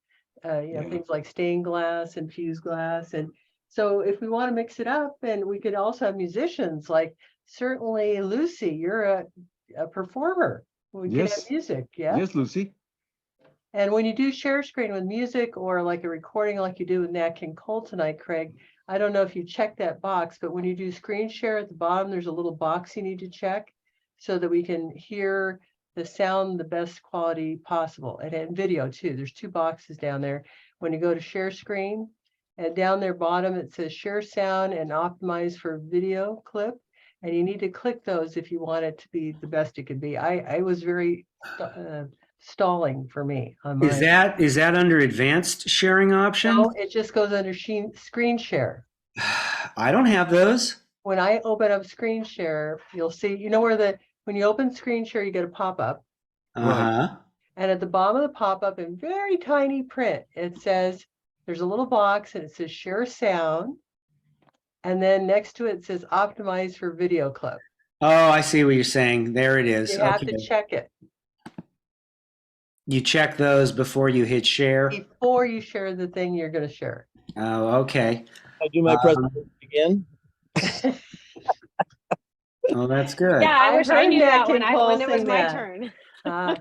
things like stained glass and fused glass. And so if we want to mix it up, and we could also have musicians, like certainly Lucy, you're a performer. We can have music, yeah?
Yes, Lucy.
And when you do share screen with music or like a recording like you do with Nat King Cole tonight, Craig, I don't know if you checked that box, but when you do screen share at the bottom, there's a little box you need to check so that we can hear the sound the best quality possible. And in video too, there's 2 boxes down there. When you go to share screen, and down there bottom, it says share sound and optimize for video clip. And you need to click those if you want it to be the best it could be. I was very stalling for me on mine.
Is that under advanced sharing option?
No, it just goes under screen share.
I don't have those.
When I open up screen share, you'll see, you know where when you open screen share, you get a pop-up.
Uh-huh.
And at the bottom of the pop-up in very tiny print, it says, there's a little box and it says share sound. And then next to it says optimize for video clip.
Oh, I see what you're saying. There it is.
You have to check it.
You check those before you hit share?
Before you share the thing you're going to share.
Oh, okay.
I do my presentation again.
Oh, that's good.
Yeah, I wish I knew that when it was my
that.
turn.
No,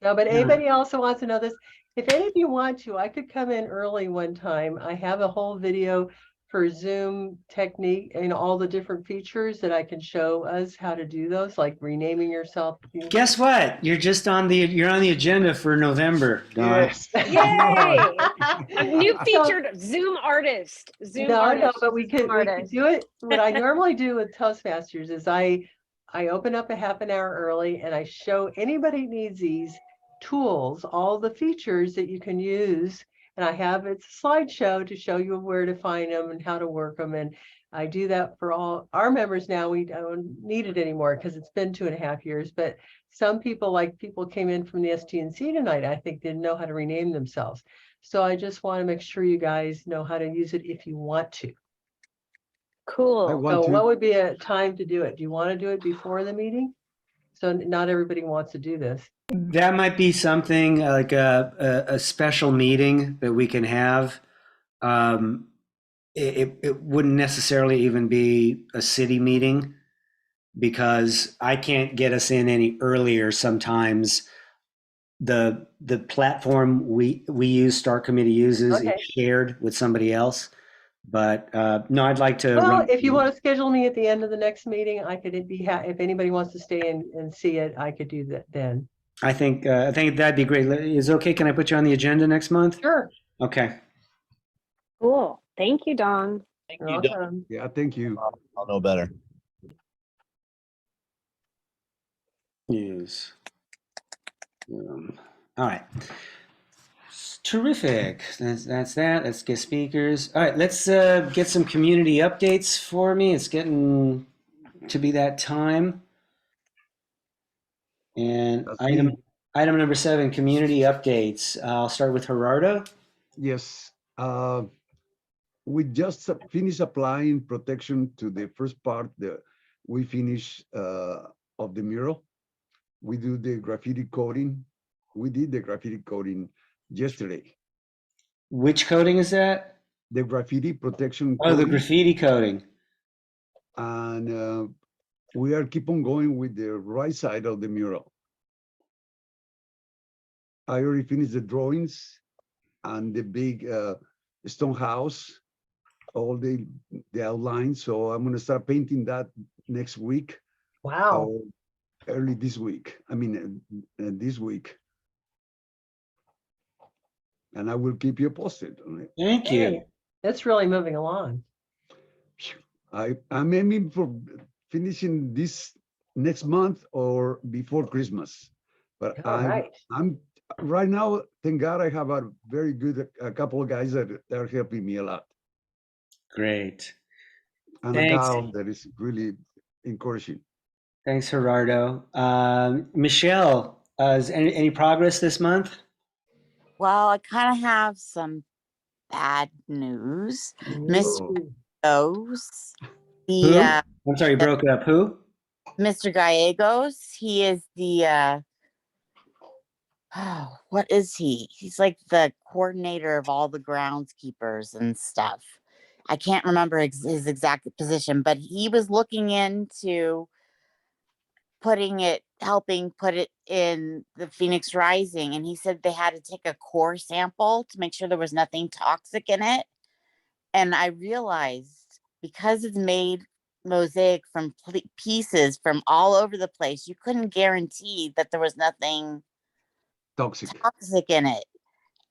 but anybody also wants to know this. If any of you want to, I could come in early one time. I have a whole video for Zoom technique and all the different features that I can show us how to do those, like renaming yourself.
Guess what? You're on the agenda for November, Dawn.
Yes.
Yay! A new featured Zoom artist.
No, but we could do it. What I normally do with Toastmasters is I open up a half an hour early and I show anybody who needs these tools, all the features that you can use. And I have it's a slideshow to show you where to find them and how to work them. And I do that for all our members now. We don't need it anymore because it's been 2.5 years. But some people, like people came in from the STNC tonight, I think didn't know how to rename themselves. So I just want to make sure you guys know how to use it if you want to.
Cool.
So what would be a time to do it? Do you want to do it before the meeting? So not everybody wants to do this.
That might be something like a special meeting that we can have. It wouldn't necessarily even be a city meeting because I can't get us in any earlier sometimes. The platform we use, STARC Committee uses, is shared with somebody else. But no, I'd like to.
Well, if you want to schedule me at the end of the next meeting, I could be. If anybody wants to stay and see it, I could do that then.
I think that'd be great. Is it okay? Can I put you on the agenda next month?
Sure.
Okay.
Cool. Thank you, Dawn.
Thank
You're
you,
welcome.
Yeah, thank you.
I'll know better.
Yes. All right. Terrific. That's that. Let's get speakers. All right. Let's get some community updates for me. It's getting to be that time. And item number 7, community updates. I'll start with Gerardo.
Yes. We just finished applying protection to the first part that we finished of the mural. We do the graffiti coating. We did the graffiti coating yesterday.
Which coating is that?
The graffiti protection
coating. Oh, the graffiti coating.
And we are keep on going with the right side of the mural. I already finished the drawings and the big stone house, all the outlines. So I'm gonna start painting that next week.
Wow.
Or early this week. I mean, this week. And I will keep you posted on it.
Thank you.
Hey, that's really moving along.
I'm aiming for finishing this next month or before Christmas. But I'm right now, thank God I have a very good couple of guys that are helping me a lot.
Great.
And a gal that is really encouraging.
Thanks, Gerardo. Michelle, is any progress this month?
Well, I kind of have some bad news. Mr. Gallegos,
I'm sorry, you broke up. Who?
Mr. Gallegos. He is the what is he? He's like the coordinator of all the groundskeepers and stuff. I can't remember his exact position, but he was looking into putting it helping put it in the Phoenix Rising, and he said they had to take a core sample to make sure there was nothing toxic in it. And I realized because it's made mosaic from pieces from all over the place, you couldn't guarantee that there was nothing
Toxic.
in it.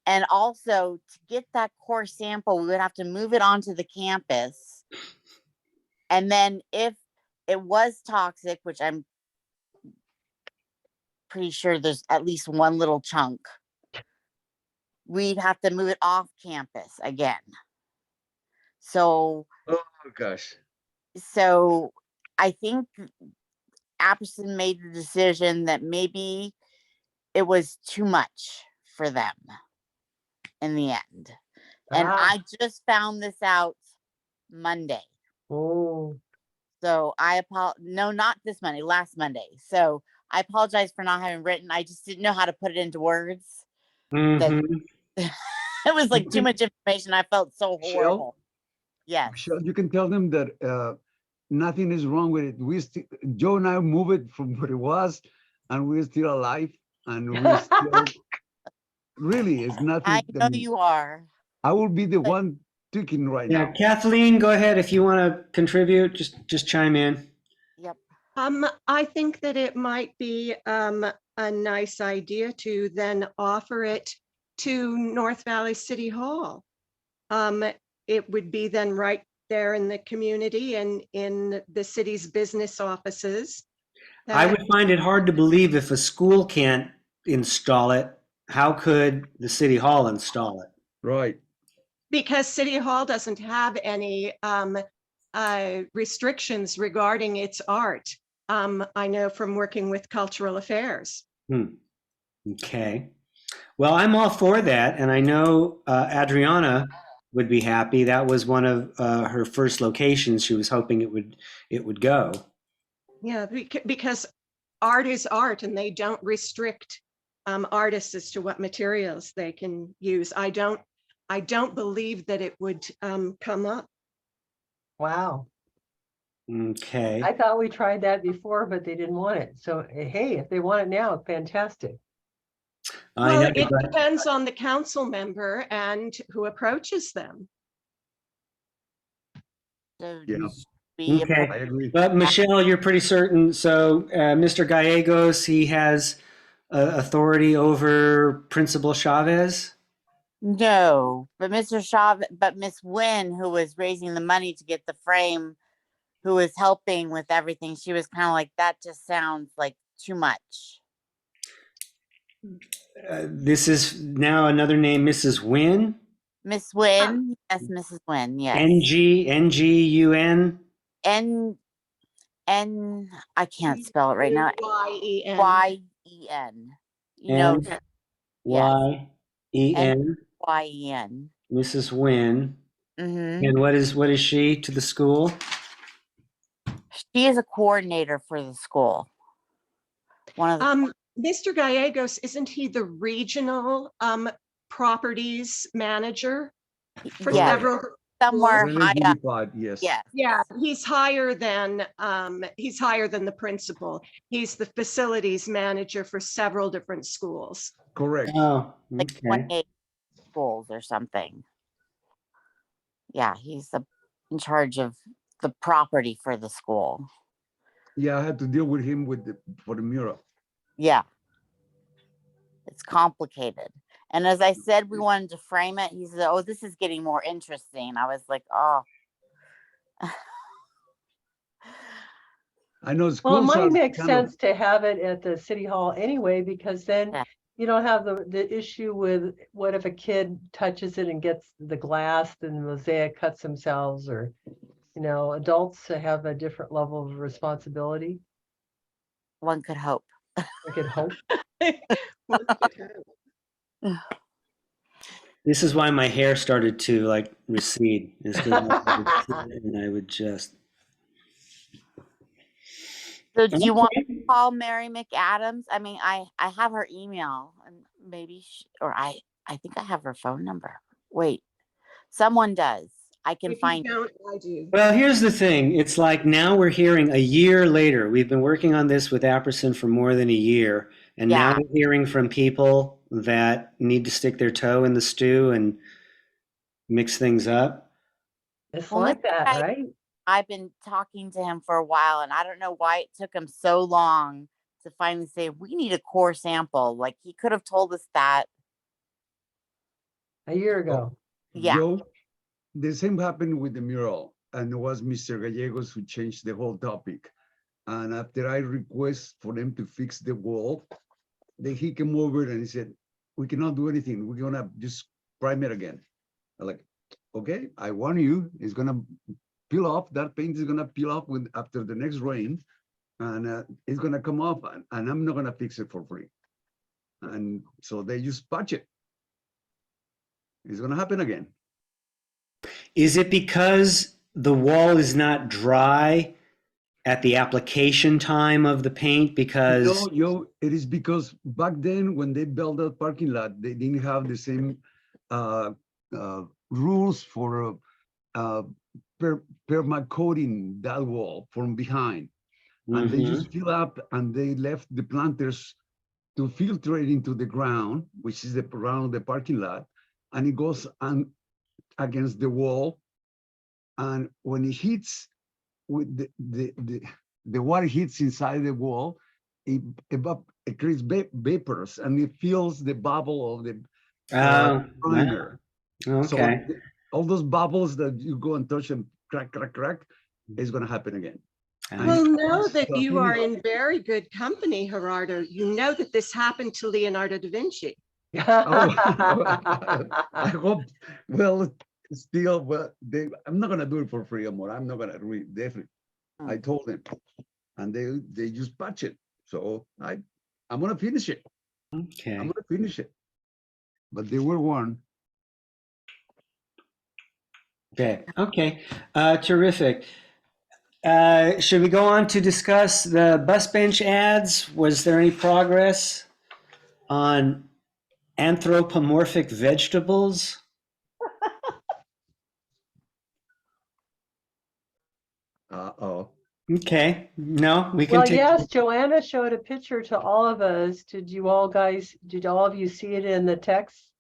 And also, to get that core sample, we would have to move it onto the campus. And then if it was toxic, which I'm pretty sure there's at least one little chunk, we'd have to move it off campus again. So
Oh gosh.
I think Apperson made the decision that maybe it was too much for them in the end. And I just found this out Monday.
Oh.
So no, not this Monday, last Monday. So I apologize for not having written. I just didn't know how to put it into words. That it was like too much information. I felt so horrible. Yes.
Michelle, you can tell them that nothing is wrong with it. Joe and I move it from where it was, and we're still alive, and we're still really, it's nothing.
I know you are.
I will be the one tweaking right now.
Kathleen, go ahead if you want to contribute. Just chime in.
Yep.
I think that it might be a nice idea to then offer it to North Valley City Hall. It would be then right there in the community and in the city's business offices.
I would find it hard to believe if a school can't install it, how could the City Hall install it?
Right.
Because City Hall doesn't have any restrictions regarding its art. I know from working with Cultural Affairs.
Okay. Well, I'm all for that. And I know Adriana would be happy. That was one of her first locations. She was hoping it would go.
Yeah, because art is art, and they don't restrict artists as to what materials they can use. I don't believe that it would come up.
Wow.
Okay.
I thought we tried that before, but they didn't want it. So, hey, if they want it now, fantastic.
Well, it depends on the council member and who approaches them.
Yeah.
Okay.
I agree.
But Michelle, you're pretty certain. So Mr. Gallegos, he has authority over Principal Chavez?
No, but Miss Wynn, who was raising the money to get the frame, who was helping with everything, she was kind of like, that just sounds like too much.
This is now another name, Mrs. Wynn?
Miss Wynn? Yes, Mrs. Wynn, yes.
N-G-U-N?
I can't spell it right now.
Y-E-N.
Y-E-N. You know,
Y-E-N?
Y-E-N.
Mrs. Wynn.
Mm-hmm.
And what is she to the school?
She is a coordinator for the school. One of the
Mr. Gallegos, isn't he the regional properties manager for several?
Somewhere high up.
Yes.
Yeah, he's higher than the principal. He's the facilities manager for several different schools.
Correct.
Oh,
like 28 schools or something. Yeah, he's in charge of the property for the school.
Yeah, I had to deal with him for the mural.
Yeah. It's complicated. And as I said, we wanted to frame it. He said, oh, this is getting more interesting. I was like, oh.
I know
Well, it might make sense to have it at the city hall anyway, because then you don't have the issue with what if a kid touches it and gets the glass, then the mosaic cuts themselves, or, adults have a different level of responsibility.
One could hope.
One could hope.
This is why my hair started to recede. And I would just.
So do you want to call Mary McAdams? I mean, I have her email, and maybe I think I have her phone number. Wait, someone does. I can
If you
find.
don't, I do.
Well, here's the thing. It's like now we're hearing a year later. We've been working on this with Apperson for more than a year. And now
Yeah.
we're hearing from people that need to stick their toe in the stew and mix things up.
It's
Well,
like
Mr.
that,
Wright,
right?
I've been talking to him for a while, and I don't know why it took him so long to finally say, we need a core sample. Like, he could have told us that.
A year ago.
Yeah.
Joe, the same happened with the mural, and it was Mr. Gallegos who changed the whole topic. And after I request for them to fix the wall, then he came over and he said, we cannot do anything. We're gonna just prime it again. I'm like, okay, I warn you, it's gonna peel off. That paint is gonna peel off after the next rain, and it's gonna come off, and I'm not gonna fix it for free. And so they just patch it. It's gonna happen again.
Is it because the wall is not dry at the application time of the paint? Because
It is because back then when they built that parking lot, they didn't have the same rules for permacoating that wall from behind. And they just fill up, and they left the planters to filtrate into the ground, which is the ground of the parking lot, and it goes on against the wall. And when it hits with the water hits inside the wall, it creates vapors, and it fills the bubble of the primer.
Okay.
So all those bubbles that you go and touch and crack, is going to happen again.
Well, know that you are in very good company, Gerardo. You know that this happened to Leonardo da Vinci.
I hope. Well, still, I'm not gonna do it for free, Amor. I'm not gonna read. Definitely, I told them, and they just patch it. So I'm gonna finish it.
Okay.
I'm gonna finish it. But they were warned.
Okay. Terrific. Should we go on to discuss the bus bench ads? Was there any progress on anthropomorphic vegetables?
Uh-oh.
Okay. No, we can
Well,
take.
yes, Joanna showed a picture to all of us. Did all of you see it in the text?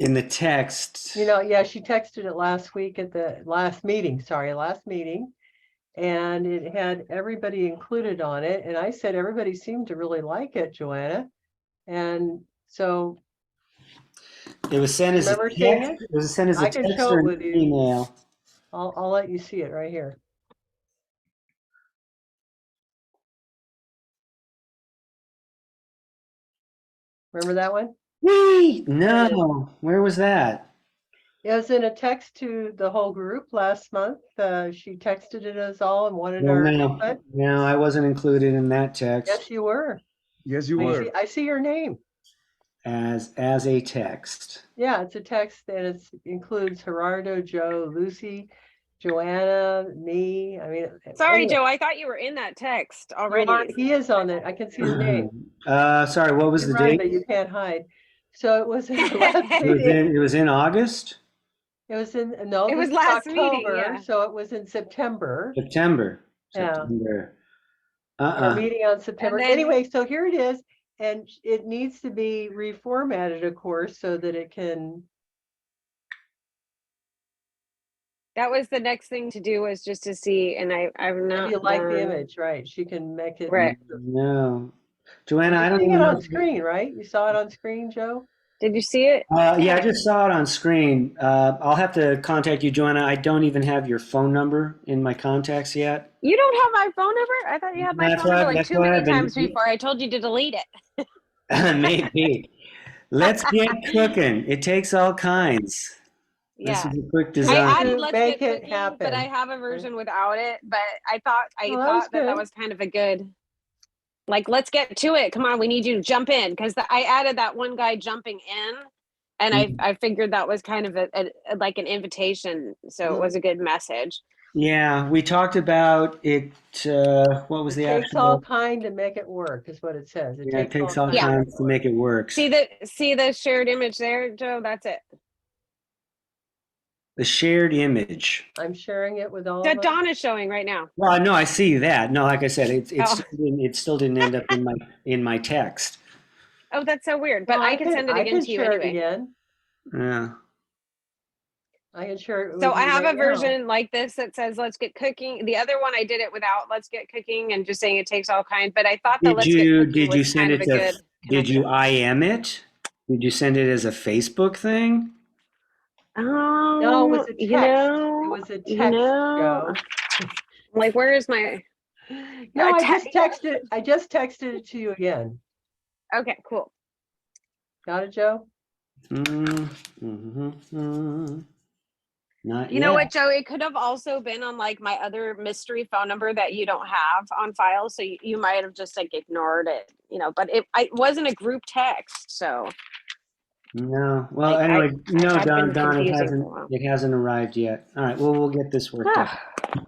In the text.
Yeah, she texted it last week at the last meeting. And it had everybody included on it. And I said, everybody seemed to really like it, Joanna. And so.
It was sent as a text. It was sent as a text or an email.
I'll let you see it right here. Remember that one?
No. Where was that?
It was in a text to the whole group last month. She texted it us all and wanted our input.
No, I wasn't included in that text.
Yes, you were.
Yes, you were.
I see your name.
As a text.
Yeah, it's a text, and it includes Gerardo, Joe, Lucy, Joanna, me. I mean,
sorry, Joe, I thought you were in that text already.
He is on it. I can see his name.
Sorry, what was the date?
But you can't hide. So it was
it was in August?
It was in
it was last
October,
meeting, yeah.
So it was in September.
September.
Our meeting on September. Anyway, so here it is. And it needs to be reformatted, of course, so that it can.
That was the next thing to do, was just to see, and I've not.
You like the image, right? She can make it.
Right.
No, Joanna, I don't
even
know.
On screen, right? You saw it on screen, Joe?
Did you see it?
Yeah, I just saw it on screen. I'll have to contact you, Joanna. I don't even have your phone number in my contacts yet.
You don't have my phone number? I thought you had my phone number like too many times before. I told you to delete it.
Maybe. Let's get cooking. It takes all kinds.
Yeah.
This is a quick design.
I added Let's Get Cooking, but I have a version without it. But I thought that was kind of a good, like, let's get to it. Come on, we need you to jump in, because I added that one guy jumping in, and I figured that was kind of like an invitation, so it was a good message.
Yeah, we talked about it. What was the actual?
It takes all kind to make it work, is what it says.
It takes all kinds to make it work.
See the shared image there, Joe? That's it.
The shared image.
I'm sharing it with all
That
of us.
Dawn is showing right now.
Well, no, I see that. No, like I said,
Oh.
it still didn't end up in my text.
Oh, that's so weird. But
Well,
I can send it
I
again
can
to you
share it
anyway.
again.
Yeah.
I can share it with
So I
you
have
right
a
now.
version like this that says "Let's get cooking." The other one I did it without "Let's get cooking" and just saying it takes all kinds. But I thought the "Let's get cooking"
Did you
was
send
kind of
it
a
to?
good
Did you
connection.
IM it? Did you send it as a Facebook thing?
No, it was a text.
You know,
It was a text,
you know,
Joe.
like where is my?
No, I just texted. I just texted it to you again.
Okay, cool.
Got it, Joe?
Not
You know
yet.
what, Joe? It could have also been on like my other mystery phone number that you don't have on file, so you might have just like ignored it, you know. But it wasn't a group text, so.
No. Well,
Like,
anyway, no,
have been
Don,
confusing for a while.
it hasn't arrived yet. All right. Well, we'll get this worked out. But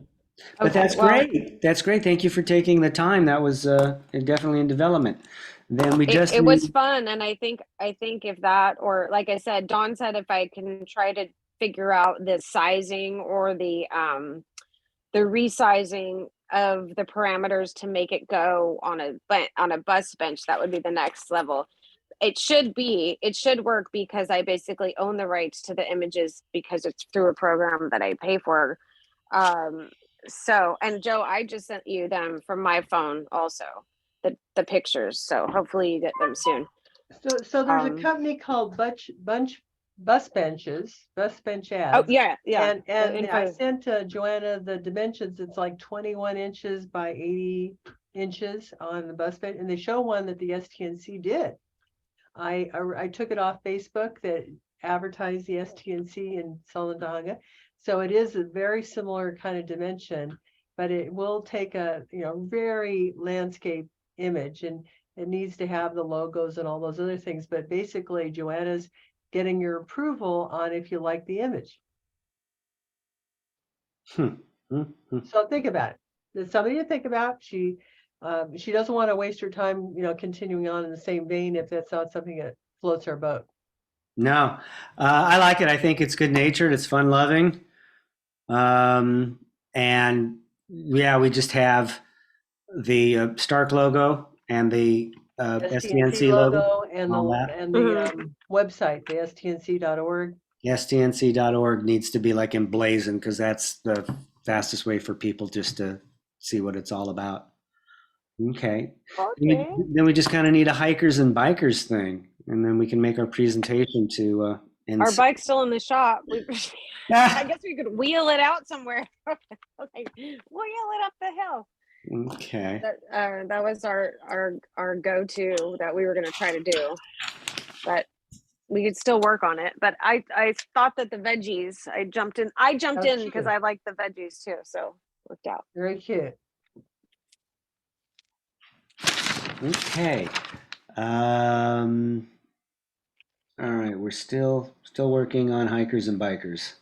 Okay,
that's
well,
great. That's great. Thank you for taking the time. That was definitely in development. Then we just
it was
need,
fun, and I think if that, or like I said, Dawn said if I can try to figure out the sizing or the resizing of the parameters to make it go on a bus bench, that would be the next level. It should work because I basically own the rights to the images because it's through a program that I pay for. So, and Joe, I just sent you them from my phone also, the pictures. So hopefully you get them soon.
So there's a company called Bus Bench Ads.
Oh yeah.
And I sent Joanna the dimensions. It's like 21 inches by 80 inches on the bus bench, and they show one that the STNC did. I took it off Facebook that advertised the STNC in Sunland-Tujunga. So it is a very similar kind of dimension, but it will take a very landscape image, and it needs to have the logos and all those other things. But basically, Joanna's getting your approval on if you like the image. So think about it. There's something to think about. She doesn't want to waste her time, continuing on in the same vein if that's not something that floats her boat.
no, I like it. I think it's good natured. It's fun loving. And yeah, we just have the STARC logo and the STNC logo
and
all
the
that.
website, the stnc.org.
STNC.org needs to be like emblazoned because that's the fastest way for people just to see what it's all about. Okay. Then we just kind of need a hikers and bikers thing, and then we can make our presentation to.
Our bike's still in the shop. I guess we could wheel it out somewhere. Like, wheel it up the hill.
Okay.
That was our go-to that we were going to try to do, but we could still work on it. But I thought that the veggies, I jumped in because I like the veggies too, so worked out.
Very cute.
Okay. All right, we're still working on hikers and bikers.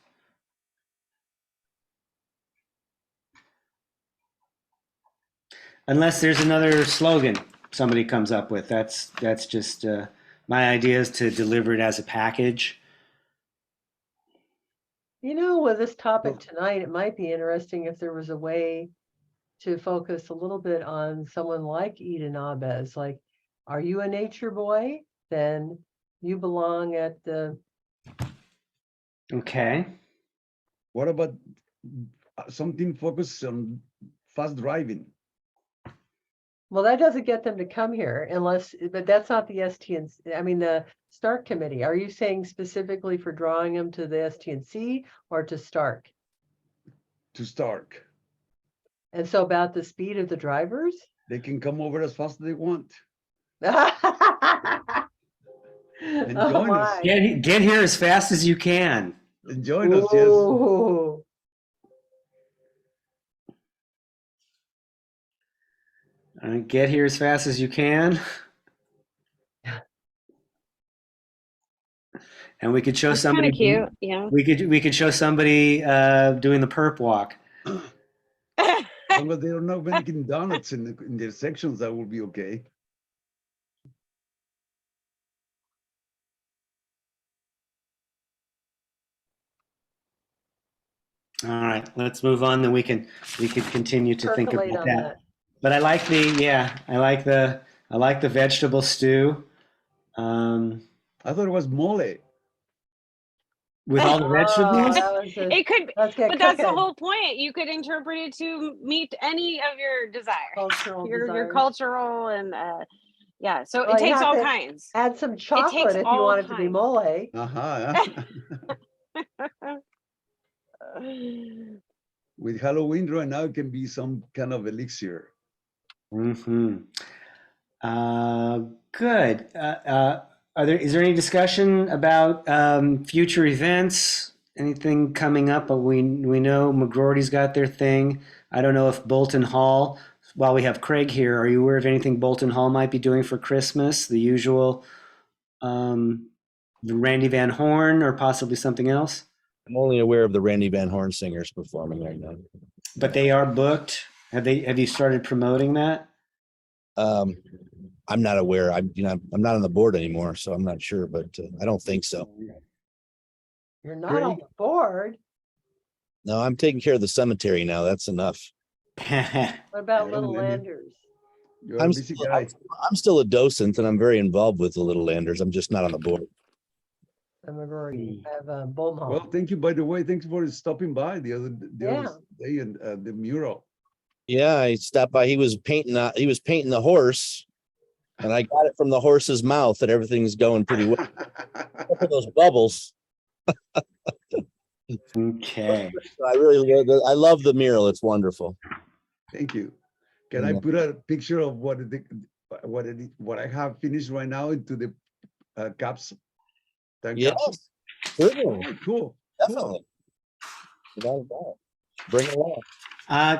Unless there's another slogan somebody comes up with. That's just my idea is to deliver it as a package.
With this topic tonight, it might be interesting if there was a way to focus a little bit on someone like Eden Abez. Like, are you a nature boy? Then you belong at the.
Okay.
What about something focused on fast driving?
Well, that doesn't get them to come here but that's not the STNC. I mean, the STARC committee. Are you saying specifically for drawing them to the STNC or to STARC?
To STARC.
And so about the speed of the drivers?
They can come over as fast as they want. And join us.
Get here as fast as you can.
And join us, yes.
Get here as fast as you can. And we could show somebody.
Cute, yeah.
We could show somebody doing the perp walk.
As long as they don't know making donuts in their sections, that will be okay.
All right, let's move on. Then we can continue to think
Percolate
about
on
that.
that.
But I like I like the vegetable stew.
I thought it was mole.
With all the vegetables.
It could,
let's get
but that's the
cooking.
whole point. You could interpret it to meet any of your desires,
Cultural
your
desires.
cultural and yeah. So
Well,
it
you
takes
have
all
to
kinds.
Add some chocolate if you
all
want it to be
kinds.
mole.
Uh-huh. With Halloween right now, it can be some kind of elixir.
Mm-hmm. Good. Is there any discussion about future events? Anything coming up? We know McGroarty's got their thing. I don't know if Bolton Hall, while we have Craig here, are you aware of anything Bolton Hall might be doing for Christmas? The usual, the Randy Van Horn, or possibly something else?
I'm only aware of the Randy Van Horn singers performing right now.
But they are booked. Have you started promoting that?
I'm not aware. I'm not on the board anymore, so I'm not sure, but I don't think so.
You're not on the board.
No, I'm taking care of the cemetery now. That's enough.
What about Little Landers?
I'm still a docent, and I'm very involved with the Little Landers. I'm just not on the board.
I'm already have Bolton Hall.
Well, thank you. By the way, thanks for stopping by the other day and the mural.
Yeah, I stopped by. He was painting the horse, and I got it from the horse's mouth that everything's going pretty well. Look at those bubbles.
Okay.
I love the mural. It's wonderful.
Thank you. Can I put a picture of what I have finished right now into the caps?
Yes, certainly.
Oh, cool.
Definitely. Without a doubt. Bring it along.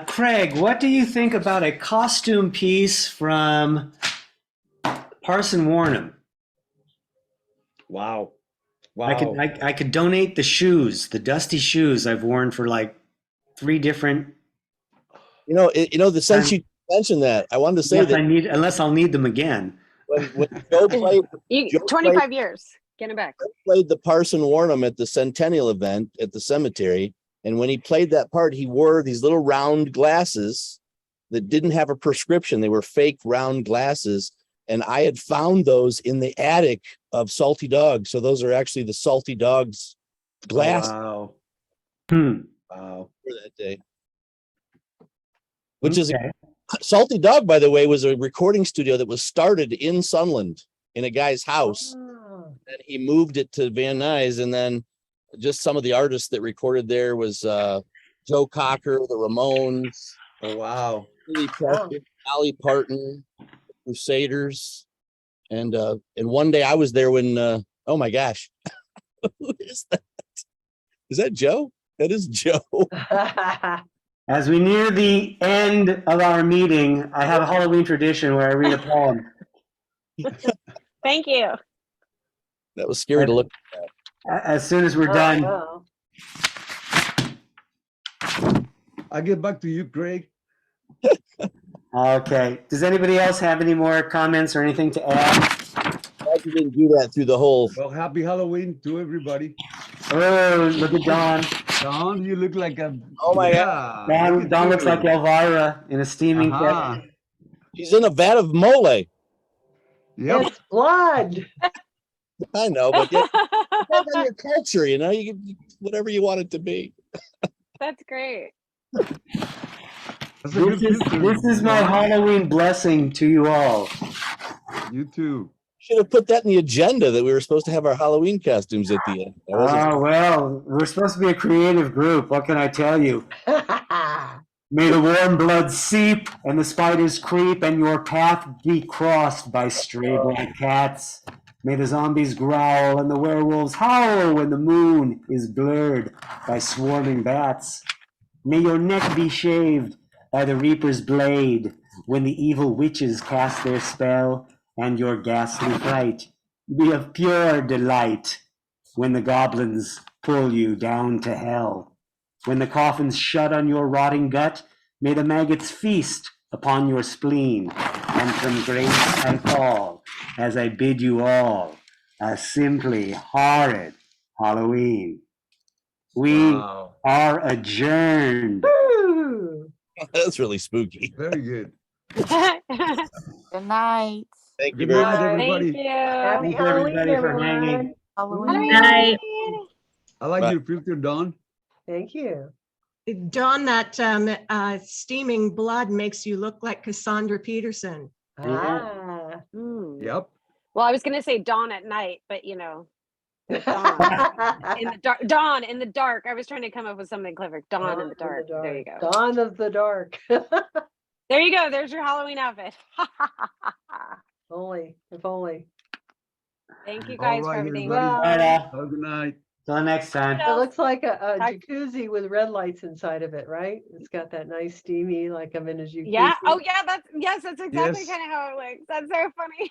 Craig, what do you think about a costume piece from Parson Warnham?
Wow.
I could donate the shoes, the dusty shoes I've worn for like 3 different.
The sense you mentioned that, I wanted to say
unless I'll need them again.
When Joe played,
25 years. Get him back.
Played the Parson Warnham at the Centennial event at the cemetery, and when he played that part, he wore these little round glasses that didn't have a prescription. They were fake round glasses, and I had found those in the attic of Salty Dog. So those are actually the Salty Dog's glasses.
Wow.
Wow. For that day. Which is Salty Dog, by the way, was a recording studio that was started in Sunland in a guy's house. And he moved it to Van Nuys, and then just some of the artists that recorded there was Joe Cocker, the Ramones.
Oh wow!
Billy Preston, Dolly Parton, Crusaders, and one day I was there when oh my gosh, who is that? Is that Joe? That is Joe.
As we near the end of our meeting, I have a Halloween tradition where I read a poem.
Thank you.
That was scary to look
at. As soon as we're done.
Wow.
I'll get back to you, Craig.
Okay. Does anybody else have any more comments or anything to add?
Glad you didn't do that through the whole.
Well, happy Halloween to everybody.
Oh, look at Don.
Don, you look like a.
Oh my God.
Don looks like Elvira in a steaming kettle.
She's in a vat of mole.
Yep.
It's blood.
I know, but depends on your culture, you can whatever you want it to be.
That's great.
This is my Halloween blessing to you all.
You too.
Should have put that in the agenda that we were supposed to have our Halloween costumes at the end.
Oh, well, we're supposed to be a creative group. What can I tell you? May the warm blood seep and the spiders creep and your path be crossed by stray black cats. May the zombies growl and the werewolves howl when the moon is blurred by swarming bats. May your neck be shaved by the reaper's blade when the evil witches cast their spell, and your ghastly fright be of pure delight when the goblins pull you down to hell. When the coffins shut on your rotting gut, may the maggots feast upon your spleen, and from grace I fall as I bid you all a simply horrid Halloween. We
Wow.
are adjourned.
Woo!
That's really spooky.
Very good.
Good night.
Thank you
Good
very
night,
much.
everybody.
Thank you.
Happy
Thanks
Halloween,
everybody for
everyone.
hanging.
Halloween.
Night.
I like
Bye.
your filter, Don.
Thank you.
Dawn, that steaming blood makes you look like Cassandra Peterson.
Ah.
Yep.
Well, I was going to say dawn at night, but you know, there's dawn in the dark. Dawn in the dark. I was trying to come up with something clever. Dawn in the dark. There you go.
Dawn of the dark.
There you go. There's your Halloween outfit.
Only, if only.
Thank you
All
guys for
right,
everything.
everybody.
All right,
Have a good night.
till next time.
It looks like a
Bye.
jacuzzi with red lights inside of it, right? It's got that nice steamy, like I'm in a jacuzzi.
Yeah. Oh, yeah. That's exactly
Yes.
kind of how it looks. That's so funny.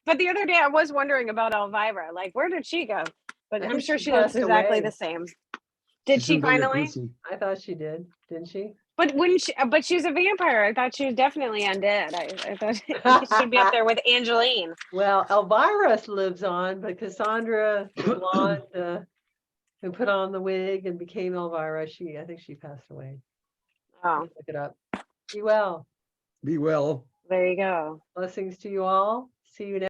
But the other day I was wondering about Elvira. Like, where did she go? But
I
I'm
think
sure
she
she looks
passed
exactly
away.
the same. Did
She's
she
in the
finally?
jacuzzi.
I thought she did, didn't she?
But wouldn't she? But she's a vampire. I thought she was definitely undead. I thought she'd be up there with Angeline.
Well, Elvira lives on, but Cassandra, the blonde, who put on the wig and became Elvira, I think she passed away.
Oh,
Look it up. Be well.
Be well.
there you go.
Blessings to you all. See you next.